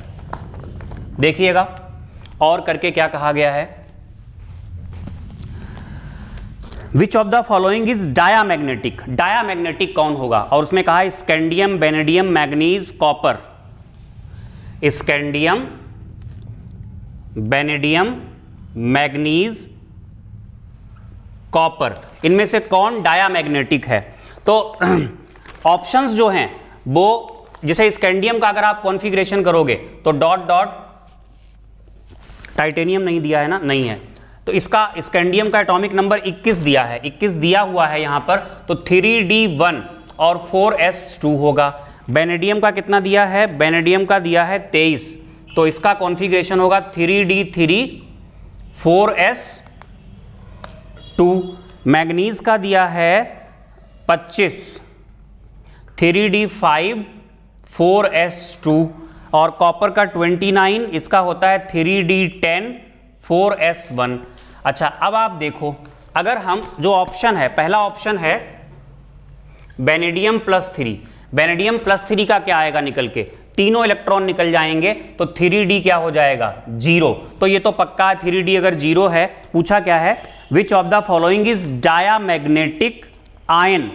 देखिएगा और करके क्या कहा गया है। Which of the following is diamagnetic, diamagnetic कौन होगा? और उसमें कहा है scandium, vanadium, manganese, copper. Scandium, vanadium, manganese, copper, इनमें से कौन डायामैग्नेटिक है? तो ऑप्शंस जो हैं वो, जैसे स्कैंडियम का अगर आप कॉन्फ़िगरेशन करोगे तो डॉट डॉट, टाइटेनियम नहीं दिया है ना, नहीं है, तो इसका स्कैंडियम का एटॉमिक नंबर 21 दिया है, 21 दिया हुआ है यहां पर, तो 3D1 और 4s2 होगा। बेनेडियम का कितना दिया है? बेनेडियम का दिया है 23, तो इसका कॉन्फ़िगरेशन होगा 3D3 4s2। मैग्नीज का दिया है 25, 3D5 4s2, और कॉपर का 29, इसका होता है 3D10 4s1। अच्छा अब आप देखो, अगर हम जो ऑप्शन है, पहला ऑप्शन है बेनेडियम +3, बेनेडियम +3 का क्या आएगा निकल के? तीनों इलेक्ट्रॉन निकल जाएंगे, तो 3D क्या हो जाएगा? 0। तो ये तो पक्का है, 3D अगर 0 है, पूछा क्या है? Which of the following is diamagnetic ion,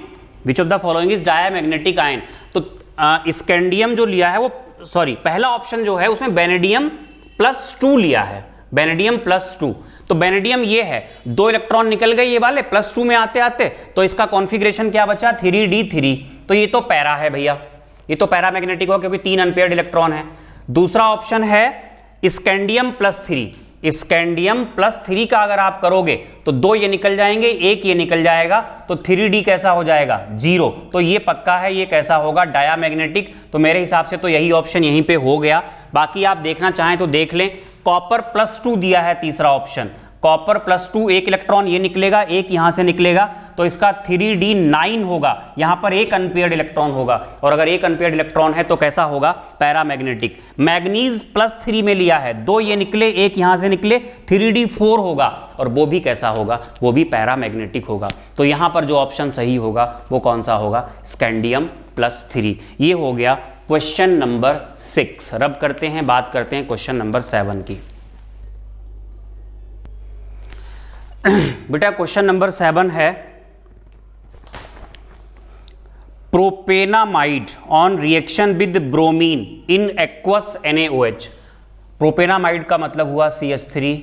which of the following is diamagnetic ion. तो स्कैंडियम जो लिया है वो, सॉरी पहला ऑप्शन जो है उसमें बेनेडियम +2 लिया है, बेनेडियम +2, तो बेनेडियम ये है, 2 इलेक्ट्रॉन निकल गए ये वाले +2 में आते आते, तो इसका कॉन्फ़िगरेशन क्या बचा? 3D3, तो ये तो पैरा है भैया, ये तो पैरामैग्नेटिक हो क्योंकि 3 अनपेयर्ड इलेक्ट्रॉन है। दूसरा ऑप्शन है स्कैंडियम +3, स्कैंडियम +3 का अगर आप करोगे तो 2 ये निकल जाएंगे, 1 ये निकल जाएगा, तो 3D कैसा हो जाएगा? 0। तो ये पक्का है, ये कैसा होगा? डायामैग्नेटिक। तो मेरे हिसाब से तो यही ऑप्शन यहीं पे हो गया। बाकी आप देखना चाहें तो देख लें। कॉपर +2 दिया है तीसरा ऑप्शन, कॉपर +2, 1 इलेक्ट्रॉन ये निकलेगा, 1 यहां से निकलेगा, तो इसका 3D9 होगा, यहां पर 1 अनपेयर्ड इलेक्ट्रॉन होगा, और अगर 1 अनपेयर्ड इलेक्ट्रॉन है तो कैसा होगा? पैरामैग्नेटिक। मैग्नीज +3 में लिया है, 2 ये निकले, 1 यहां से निकले, 3D4 होगा, और वो भी कैसा होगा? वो भी पैरामैग्नेटिक होगा। तो यहां पर जो ऑप्शन सही होगा वो कौन सा होगा? स्कैंडियम +3। ये हो गया क्वेश्चन नंबर 6। रब करते हैं, बात करते हैं क्वेश्चन नंबर 7 की। बेटा क्वेश्चन नंबर 7 है, propanamide on reaction with bromine in aqueous NaOH। Propanamide का मतलब हुआ CH3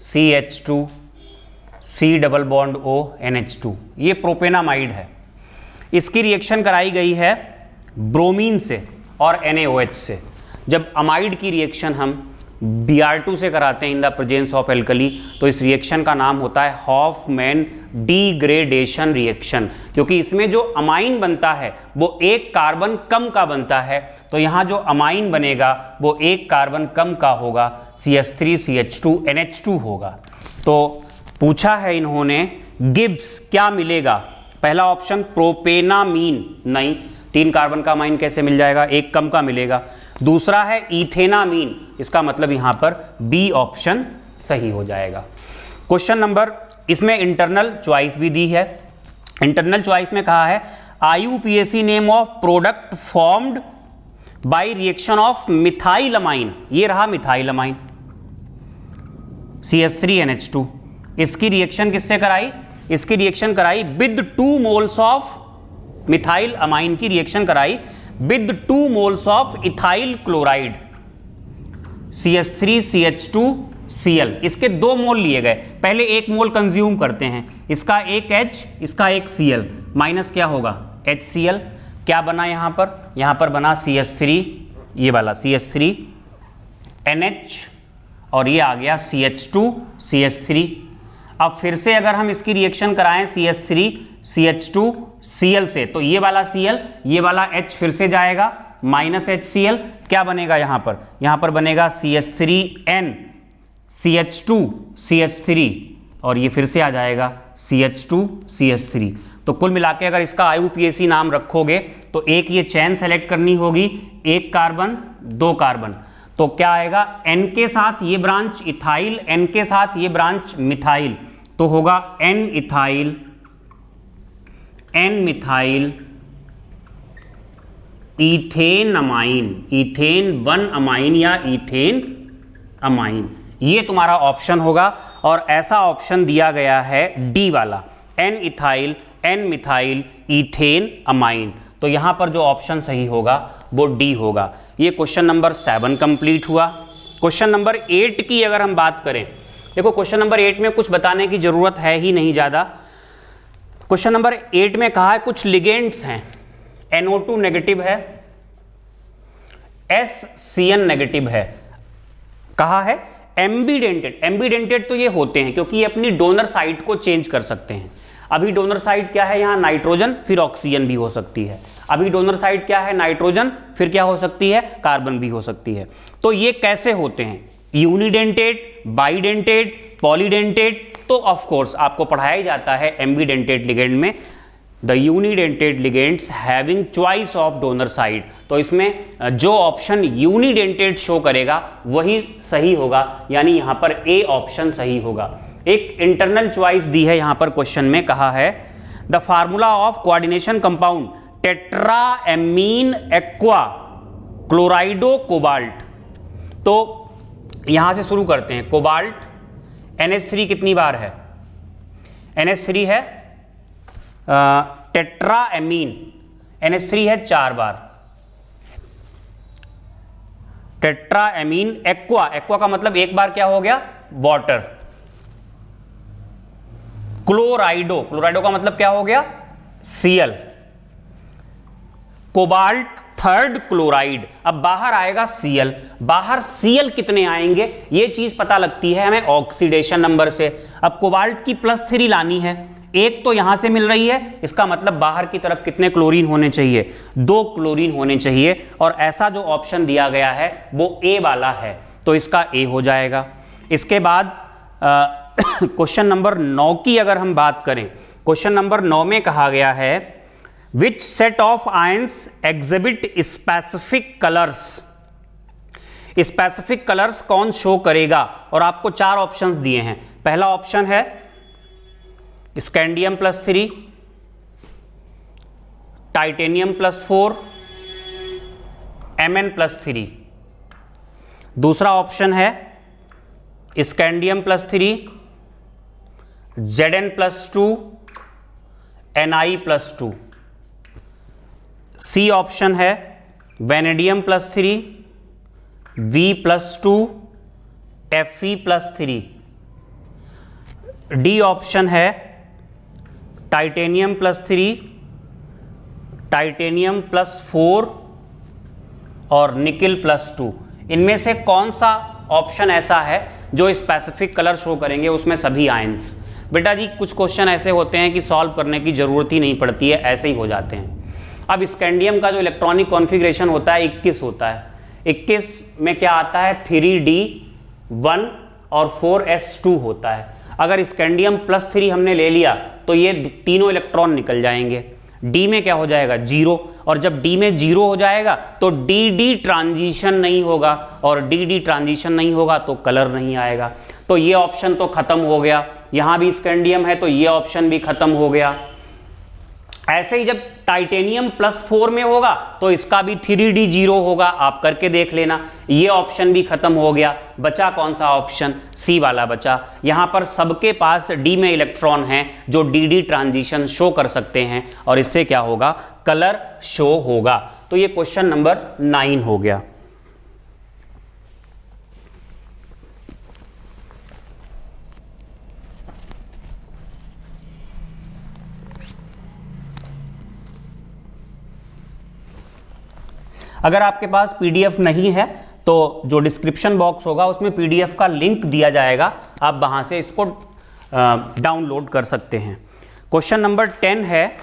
CH2 C double bond O NH2, ये प्रोपेनामाइड है। इसकी रिएक्शन कराई गई है ब्रोमीन से और NaOH से। जब अमाइड की रिएक्शन हम Br2 से कराते हैं in the presence of alkali, तो इस रिएक्शन का नाम होता है हॉफमैन डिग्रेडेशन रिएक्शन, क्योंकि इसमें जो अमाइन बनता है वो 1 कार्बन कम का बनता है। तो यहाँ जो अमाइन बनेगा वो 1 कार्बन कम का होगा, CH3 CH2 NH2 होगा। तो पूछा है इन्होंने गिब्स क्या मिलेगा? पहला ऑप्शन प्रोपेनामीन, नहीं, 3 कार्बन का अमाइन कैसे मिल जाएगा? 1 कम का मिलेगा। दूसरा है इथेनामीन, इसका मतलब यहां पर बी ऑप्शन सही हो जाएगा। क्वेश्चन नंबर, इसमें इंटरनल चॉइस भी दी है। इंटरनल चॉइस में कहा है IUPAC name of product formed by reaction of methylamine, ये रहा मिथाइलमाइन CH3NH2। इसकी रिएक्शन किससे कराई? इसकी रिएक्शन कराई with 2 moles of methyl amine की रिएक्शन कराई with 2 moles of ethyl chloride CH3 CH2 Cl। इसके 2 मोल लिए गए, पहले 1 मोल कंज्यूम करते हैं, इसका एक H, इसका एक Cl, माइनस क्या होगा? HCl। क्या बना यहां पर? यहां पर बना CH3, ये वाला CH3 NH, और ये आ गया CH2 CH3। अब फिर से अगर हम इसकी रिएक्शन कराएं CH3 CH2 Cl से, तो ये वाला Cl, ये वाला H फिर से जाएगा, माइनस HCl, क्या बनेगा यहाँ पर बनेगा CH3N CH2 CH3, और ये फिर से आ जाएगा CH2 CH3। तो कुल मिला के अगर इसका IUPAC नाम रखोगे तो एक ये चैन सेलेक्ट करनी होगी, एक कार्बन दो कार्बन, तो क्या आएगा, N के साथ ये ब्रांच इथाइल, N के साथ ये ब्रांच मिथाइल, तो होगा N ethyl N methyl ethane amine, ethane 1 amine या इथेन अमाइन, ये तुम्हारा ऑप्शन होगा। और ऐसा ऑप्शन दिया गया है डी वाला, N ethyl N methyl ethane amine, तो यहां पर जो ऑप्शन सही होगा वो डी होगा। ये क्वेश्चन नंबर 7 कंप्लीट हुआ। क्वेश्चन नंबर 8 की अगर हम बात करें, देखो क्वेश्चन नंबर 8 में कुछ बताने की जरूरत है ही नहीं ज्यादा। क्वेश्चन नंबर 8 में कहा है कुछ लिगेंड्स हैं, NO2 नेगेटिव है, SCN नेगेटिव है, कहा है एम्बीडेंटेड। एम्बीडेंटेड तो ये होते हैं क्योंकि ये अपनी डोनर साइट को चेंज कर सकते हैं। अभी डोनर साइट क्या है, यहाँ नाइट्रोजन फिर ऑक्सीजन भी हो सकती है। अभी डोनर साइट क्या है, नाइट्रोजन फिर क्या हो सकती है, कार्बन भी हो सकती है। तो ये कैसे होते हैं, यूनिडेंटेड, बाइडेंटेड, पॉलीडेंटेड, तो ऑफ कोर्स आपको पढ़ाया ही जाता है एम्बीडेंटेड लिगेंड में, the unidentate ligands having choice of donor site. तो इसमें जो ऑप्शन यूनिडेंटेड शो करेगा वही सही होगा, यानी यहां पर ए ऑप्शन सही होगा। एक इंटरनल चॉइस दी है यहां पर क्वेश्चन में, कहा है the formula of coordination compound tetraammine aqua क्लोराइडो cobalt. तो यहां से शुरू करते हैं। कोबाल्ट NH3 कितनी बार है, NH3 है टेट्राएमीन NH3 है 4 बार। टेट्राएमीन एक्वा, एक्वा का मतलब एक बार क्या हो गया, वाटर। क्लोराइडो, क्लोराइडो का मतलब क्या हो गया, Cl। कोबाल्ट थर्ड क्लोराइड, अब बाहर आएगा Cl। बाहर Cl कितने आएंगे ये चीज पता लगती है हमें ऑक्सीडेशन नंबर से। अब कोबाल्ट की +3 लानी है, एक तो यहां से मिल रही है, इसका मतलब बाहर की तरफ कितने क्लोरीन होने चाहिए, 2 क्लोरीन होने चाहिए। और ऐसा जो ऑप्शन दिया गया है वो ए वाला है, तो इसका ए हो जाएगा। इसके बाद क्वेश्चन नंबर 9 की अगर हम बात करें, क्वेश्चन नंबर 9 में कहा गया है which set of ions exhibit specific colours. Specific colours कौन शो करेगा, और आपको 4 ऑप्शंस दिए हैं। पहला ऑप्शन है स्कैंडियम +3, टाइटेनियम +4, Mn+3। दूसरा ऑप्शन है scandium +3, Zn+2, Ni+2। C option है vanadium +3, V+2, Fe+3। D option है टाइटेनियम +3, टाइटेनियम +4 और निकिल +2। इनमें से कौन सा ऑप्शन ऐसा है जो स्पेसिफिक कलर शो करेंगे, उसमें सभी आयंस। बेटा जी कुछ क्वेश्चन ऐसे होते हैं कि सॉल्व करने की जरूरत ही नहीं पड़ती है, ऐसे ही हो जाते हैं। अब स्कैंडियम का जो इलेक्ट्रॉनिक कॉन्फ़िगरेशन होता है 21 होता है। 21 में क्या आता है, 3D1 और 4s2 होता है। अगर स्कैंडियम +3 हमने ले लिया तो ये तीनों इलेक्ट्रॉन निकल जाएंगे। डी में क्या हो जाएगा, 0, और जब डी में 0 हो जाएगा तो डी ट्रांजिशन नहीं होगा, और डी ट्रांजिशन नहीं होगा तो कलर नहीं आएगा। तो ये ऑप्शन तो खत्म हो गया। यहां भी स्कैंडियम है तो ये ऑप्शन भी खत्म हो गया। ऐसे ही जब टाइटेनियम +4 में होगा तो इसका भी 3D 0 होगा, आप करके देख लेना। ये ऑप्शन भी खत्म हो गया। बचा कौन सा ऑप्शन, सी वाला बचा। यहां पर सबके पास डी में इलेक्ट्रॉन हैं जो डी ट्रांजिशन शो कर सकते हैं, और इससे क्या होगा, कलर शो होगा। तो ये क्वेश्चन नंबर 9 हो गया। अगर आपके पास PDF नहीं है तो जो डिस्क्रिप्शन बॉक्स होगा उसमें PDF का लिंक दिया जाएगा, आप वहां से इसको डाउनलोड कर सकते हैं। क्वेश्चन नंबर 10 है,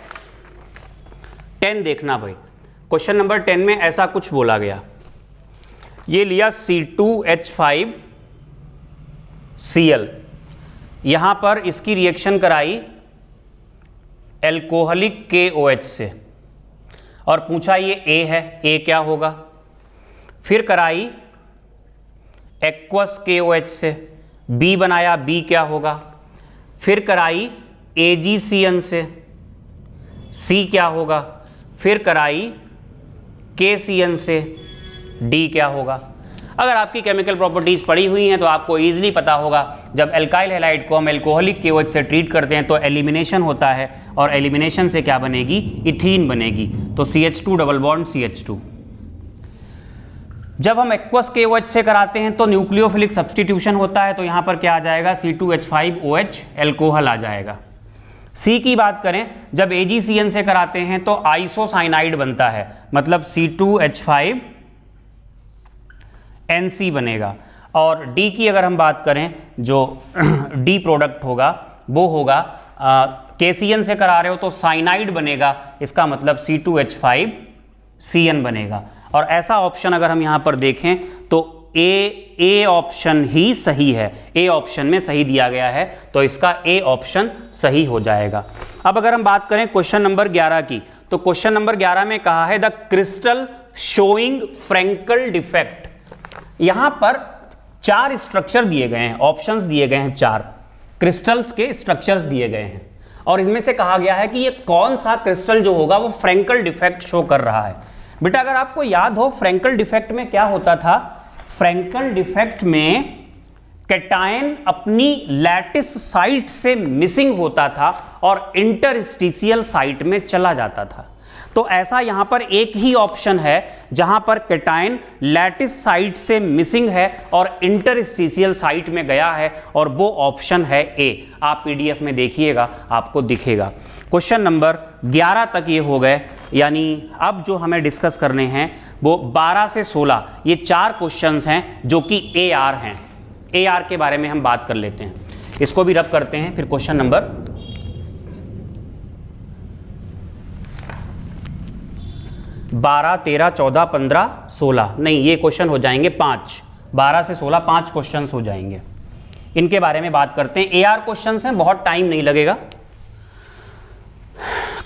10 देखना भाई। क्वेश्चन नंबर 10 में ऐसा कुछ बोला गया, ये लिया C2H5Cl, यहां पर इसकी रिएक्शन कराई एल्कोहलिक KOH से और पूछा ये A है, A क्या होगा। फिर कराई एक्वस KOH से, B बनाया, B क्या होगा। फिर कराई AgCN से, C क्या होगा। फिर कराई KCN से, D क्या होगा। अगर आपकी केमिकल प्रॉपर्टीज पड़ी हुई हैं तो आपको इजीली पता होगा, जब एल्काइल हैलाइड को हम एल्कोहलिक KOH से ट्रीट करते हैं तो एलिमिनेशन होता है, और एलिमिनेशन से क्या बनेगी, इथीन बनेगी, तो CH2 डबल बॉन्ड CH2। जब हम एक्वस KOH से कराते हैं तो न्यूक्लियोफिलिक सब्स्टिट्यूशन होता है, तो यहां पर क्या आ जाएगा, C2H5OH एल्कोहल आ जाएगा। C की बात करें, जब AgCN से कराते हैं तो आइसोसाइनाइड बनता है, मतलब C2H5NC बनेगा। और D की अगर हम बात करें, जो D प्रोडक्ट होगा वो होगा KCN से करा रहे हो तो साइनाइड बनेगा, इसका मतलब C2H5CN बनेगा। और ऐसा ऑप्शन अगर हम यहां पर देखें तो ए ऑप्शन ही सही है, ए ऑप्शन में सही दिया गया है, तो इसका ए ऑप्शन सही हो जाएगा। अब अगर हम बात करें क्वेश्चन नंबर 11 की, तो क्वेश्चन नंबर 11 में कहा है the crystal showing Frenkel defect. यहां पर 4 स्ट्रक्चर दिए गए हैं, ऑप्शंस दिए गए हैं, 4 क्रिस्टल्स के स्ट्रक्चर्स दिए गए हैं, और इनमें से कहा गया है कि ये कौन सा क्रिस्टल जो होगा वो फ्रैंकल डिफेक्ट शो कर रहा है। बेटा अगर आपको याद हो, फ्रैंकल डिफेक्ट में क्या होता था, फ्रैंकल डिफेक्ट में कैटायन अपनी लैटिस साइट से मिसिंग होता था और इंटरस्टिशियल साइट में चला जाता था। तो ऐसा यहां पर एक ही ऑप्शन है जहां पर कैटायन लैटिस साइट से मिसिंग है और इंटरस्टिशियल साइट में गया है, और वो ऑप्शन है ए। आप पीडीएफ में देखिएगा, आपको दिखेगा। क्वेश्चन नंबर 11 तक ये हो गए, यानी अब जो हमें डिस्कस करने हैं वो 12 से 16, ये 4 क्वेश्चंस हैं जो कि AR हैं। AR के बारे में हम बात कर लेते हैं, इसको भी रब करते हैं। फिर क्वेश्चन नंबर 12, 13, 14, 15, 16 नहीं, ये क्वेश्चन हो जाएंगे 5, 12 से 16 5 क्वेश्चंस हो जाएंगे। इनके बारे में बात करते हैं। AR क्वेश्चंस हैं, बहुत टाइम नहीं लगेगा।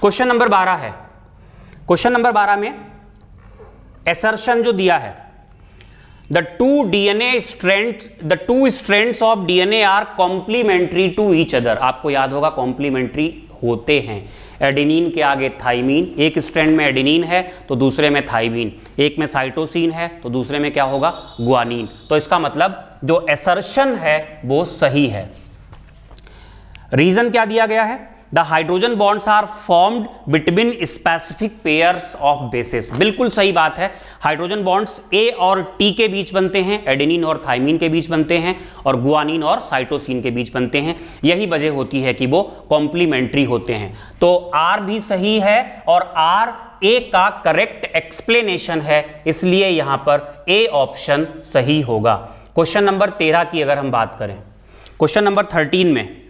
क्वेश्चन नंबर 12 है। क्वेश्चन नंबर 12 में असर्शन जो दिया है, the two strands of DNA are complementary to each other. आपको याद होगा कॉम्प्लीमेंट्री होते हैं। एडेनिन के आगे थाइमीन, एक स्ट्रैंड में एडेनिन है तो दूसरे में थाइमीन, एक में साइटोसिन है तो दूसरे में क्या होगा, गुआनिन। तो इसका मतलब जो असर्शन है वो सही है। रीजन क्या दिया गया है, the hydrogen bonds are formed between specific pairs of bases. बिल्कुल सही बात है, हाइड्रोजन बॉन्ड्स A और T के बीच बनते हैं, एडेनिन और थाइमीन के बीच बनते हैं, और गुआनिन और साइटोसिन के बीच बनते हैं। यही वजह होती है कि वो कॉम्प्लीमेंट्री होते हैं। तो R भी सही है और R A का करेक्ट एक्सप्लेनेशन है, इसलिए यहां पर A ऑप्शन सही होगा। क्वेश्चन नंबर 13 की अगर हम बात करें, क्वेश्चन नंबर 13 में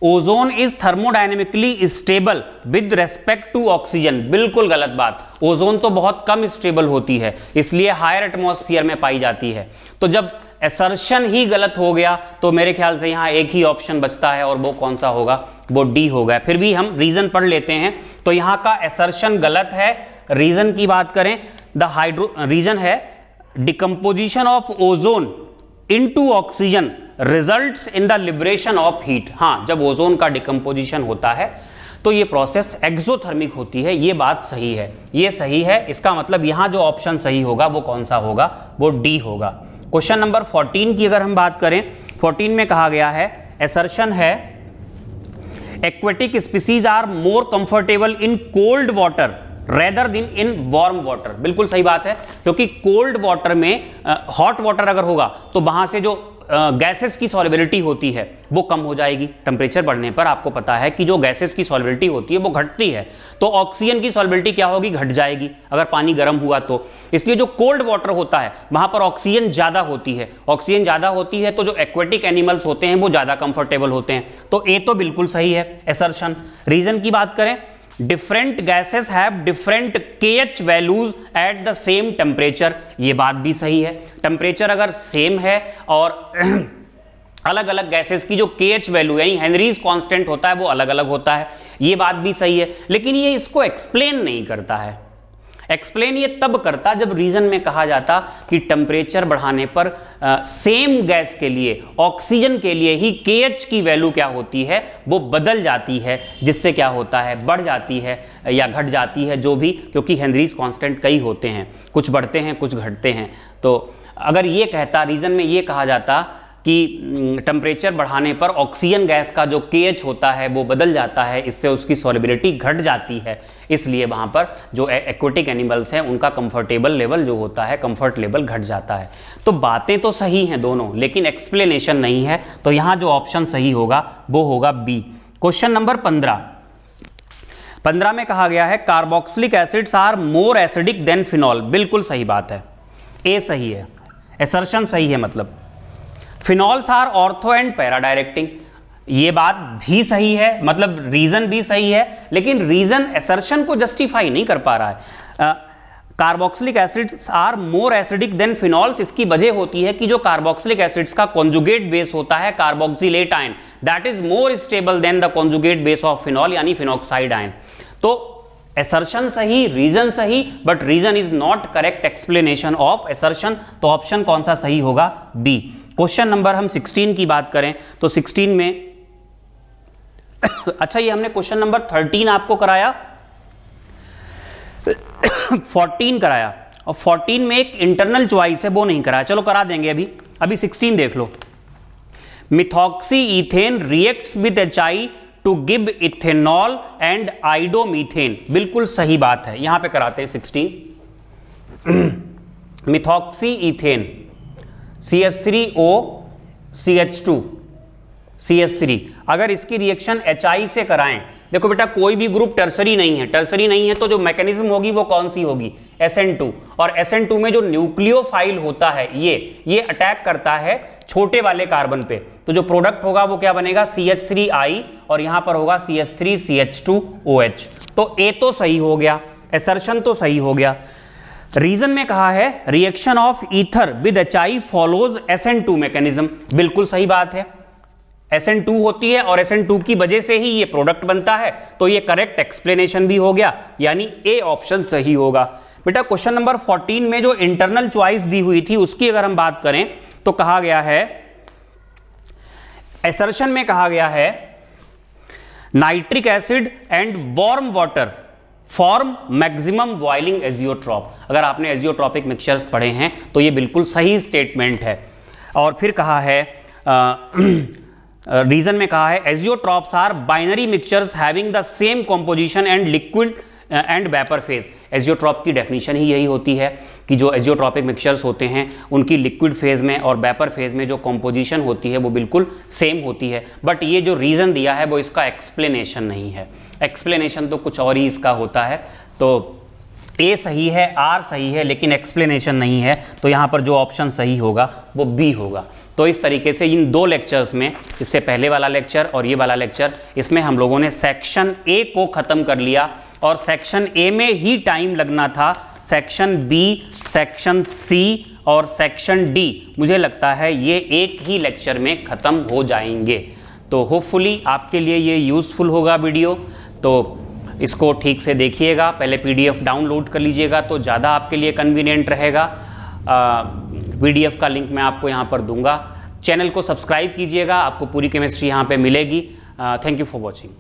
ozone is thermodynamically stable with respect to oxygen. बिल्कुल गलत बात, ओजोन तो बहुत कम स्टेबल होती है, इसलिए हायर एटमॉस्फेयर में पाई जाती है। तो जब असर्शन ही गलत हो गया तो मेरे ख्याल से यहां एक ही ऑप्शन बचता है, और वो कौन सा होगा, वो डी होगा। फिर भी हम रीजन पढ़ लेते हैं। तो यहां का असर्शन गलत है। रीजन की बात करें, रीजन है decomposition of ozone into oxygen results in the liberation of heat. हाँ, जब ओजोन का डिकम्पोजिशन होता है तो ये प्रोसेस एक्सोथर्मिक होती है, ये बात सही है, ये सही है। इसका मतलब यहां जो ऑप्शन सही होगा वो कौन सा होगा, वो डी होगा। क्वेश्चन नंबर 14 की अगर हम बात करें, 14 में कहा गया है, असर्शन है aquatic species are more comfortable in cold water rather than in warm water. बिल्कुल सही बात है, क्योंकि कोल्ड वाटर में हॉट वाटर अगर होगा तो वहां से जो गैसेस की सॉल्युबिलिटी होती है वो कम हो जाएगी। टेम्परेचर बढ़ने पर आपको पता है कि जो गैसेस की सॉल्युबिलिटी होती है वो घटती है, तो ऑक्सीजन की सॉल्युबिलिटी क्या होगी, घट जाएगी अगर पानी गर्म हुआ तो। इसलिए जो कोल्ड वाटर होता है वहां पर ऑक्सीजन ज्यादा होती है, ऑक्सीजन ज्यादा होती है तो जो एक्वेटिक एनिमल्स होते हैं वो ज्यादा कंफर्टेबल होते हैं। तो ए तो बिल्कुल सही है असर्शन। रीजन की बात करें, different gases have different KH values at the same temperature, ये बात भी सही है। टेम्परेचर अगर सेम है और अलग अलग गैसेस की जो केएच वैल्यू यानी हेनरीज कांस्टेंट होता है वो अलग अलग होता है, ये बात भी सही है। लेकिन ये इसको एक्सप्लेन नहीं करता है। एक्सप्लेन ये तब करता जब रीजन में कहा जाता कि टेम्परेचर बढ़ाने पर सेम गैस के लिए, ऑक्सीजन के लिए ही केएच की वैल्यू क्या होती है वो बदल जाती है, जिससे क्या होता है, बढ़ जाती है या घट जाती है, जो भी, क्योंकि हेनरीज कांस्टेंट कई होते हैं, कुछ बढ़ते हैं कुछ घटते हैं। तो अगर ये कहता, रीजन में ये कहा जाता कि टेम्परेचर बढ़ाने पर ऑक्सीजन गैस का जो केएच होता है वो बदल जाता है, इससे उसकी सॉल्युबिलिटी घट जाती है, इसलिए वहाँ पर जो एक्वेटिक एनिमल्स हैं उनका कंफर्टेबल लेवल जो होता है, कंफर्ट लेवल घट जाता है। तो बातें तो सही हैं दोनों, लेकिन एक्सप्लेनेशन नहीं है। तो यहाँ जो ऑप्शन सही होगा वो होगा बी। क्वेश्चन नंबर 15 में कहा गया है carboxylic acids are more acidic than phenol, बिल्कुल सही बात है, ए सही है, असर्शन सही है। मतलब phenols are ortho and para directing, ये बात भी सही है, मतलब रीजन भी सही है, लेकिन रीजन असर्शन को जस्टिफाई नहीं कर पा रहा है। Carboxylic acids are more acidic than phenols, इसकी वजह होती है कि जो कार्बोक्सिलिक एसिड्स का कॉन्जुगेट बेस होता है carboxylate ion, that is more stable than the conjugate base of phenol यानी फिनॉक्साइड आयन। तो असर्शन सही, रीजन सही, but reason is not correct explanation of assertion. तो ऑप्शन कौन सा सही होगा, बी। क्वेश्चन नंबर हम 16 की बात करें तो 16 में अच्छा ये हमने क्वेश्चन नंबर 13 आपको कराया, 14 कराया, और 14 में एक इंटरनल चॉइस है वो नहीं कराया, चलो करा देंगे अभी 16 देख लो। Methoxy ethane reacts with HI to give ethanol and iodomethane, बिल्कुल सही बात है, यहां पे कराते हैं 16। Methoxy ethane CH3O CH2 CH3, अगर इसकी रिएक्शन HI से कराएं, देखो बेटा कोई भी ग्रुप टर्सरी नहीं है, टर्सरी नहीं है तो जो मैकेनिज्म होगी वो कौन सी होगी, SN2, और SN2 में जो न्यूक्लियोफाइल होता है ये अटैक करता है छोटे वाले कार्बन पे, तो जो प्रोडक्ट होगा वो क्या बनेगा, CH3I, और यहां पर होगा CH3CH2OH। तो ए तो सही हो गया, असर्शन तो सही हो गया। रीजन में कहा है reaction of ether with HI follows SN2 mechanism, बिल्कुल सही बात है, SN2 होती है और SN2 की वजह से ही ये प्रोडक्ट बनता है, तो ये करेक्ट एक्सप्लेनेशन भी हो गया, यानी ए ऑप्शन सही होगा। बेटा क्वेश्चन नंबर 14 में जो इंटरनल चॉइस दी हुई थी उसकी अगर हम बात करें तो कहा गया है, असर्शन में कहा गया है nitric acid and warm water form maximum boiling azeotrope. अगर आपने एजियोट्रॉपिक मिक्सचर्स पढ़े हैं तो ये बिल्कुल सही स्टेटमेंट है। और फिर कहा है रीजन में कहा है azeotropes are binary mixtures having the same composition and liquid and vapour phase. Azeotrope की डेफिनेशन ही यही होती है कि जो एजियोट्रॉपिक मिक्सचर्स होते हैं उनकी लिक्विड फेज में और वेपर फेज में जो कॉम्पोजिशन होती है वो बिल्कुल सेम होती है। बट ये जो रीजन दिया है वो इसका एक्सप्लेनेशन नहीं है, एक्सप्लेनेशन तो कुछ और ही इसका होता है। तो ए सही है, आर सही है, लेकिन एक्सप्लेनेशन नहीं है, तो यहाँ पर जो ऑप्शन सही होगा वो बी होगा। तो इस तरीके से इन दो लेक्चर्स में, इससे पहले वाला लेक्चर और ये वाला लेक्चर, इसमें हम लोगों ने सेक्शन ए को ख़त्म कर लिया, और सेक्शन ए में ही टाइम लगना था, सेक्शन बी, सेक्शन सी और सेक्शन डी मुझे लगता है ये एक ही लेक्चर में ख़त्म हो जाएंगे। तो होपफुली आपके लिए ये यूज़फुल होगा वीडियो, तो इसको ठीक से देखिएगा, पहले PDF डाउनलोड कर लीजिएगा तो ज़्यादा आपके लिए कन्वीनियंट रहेगा। PDF का लिंक मैं आपको यहाँ पर दूंगा। चैनल को सब्सक्राइब कीजिएगा, आपको पूरी केमिस्ट्री यहाँ पे मिलेगी। Thank you for watching.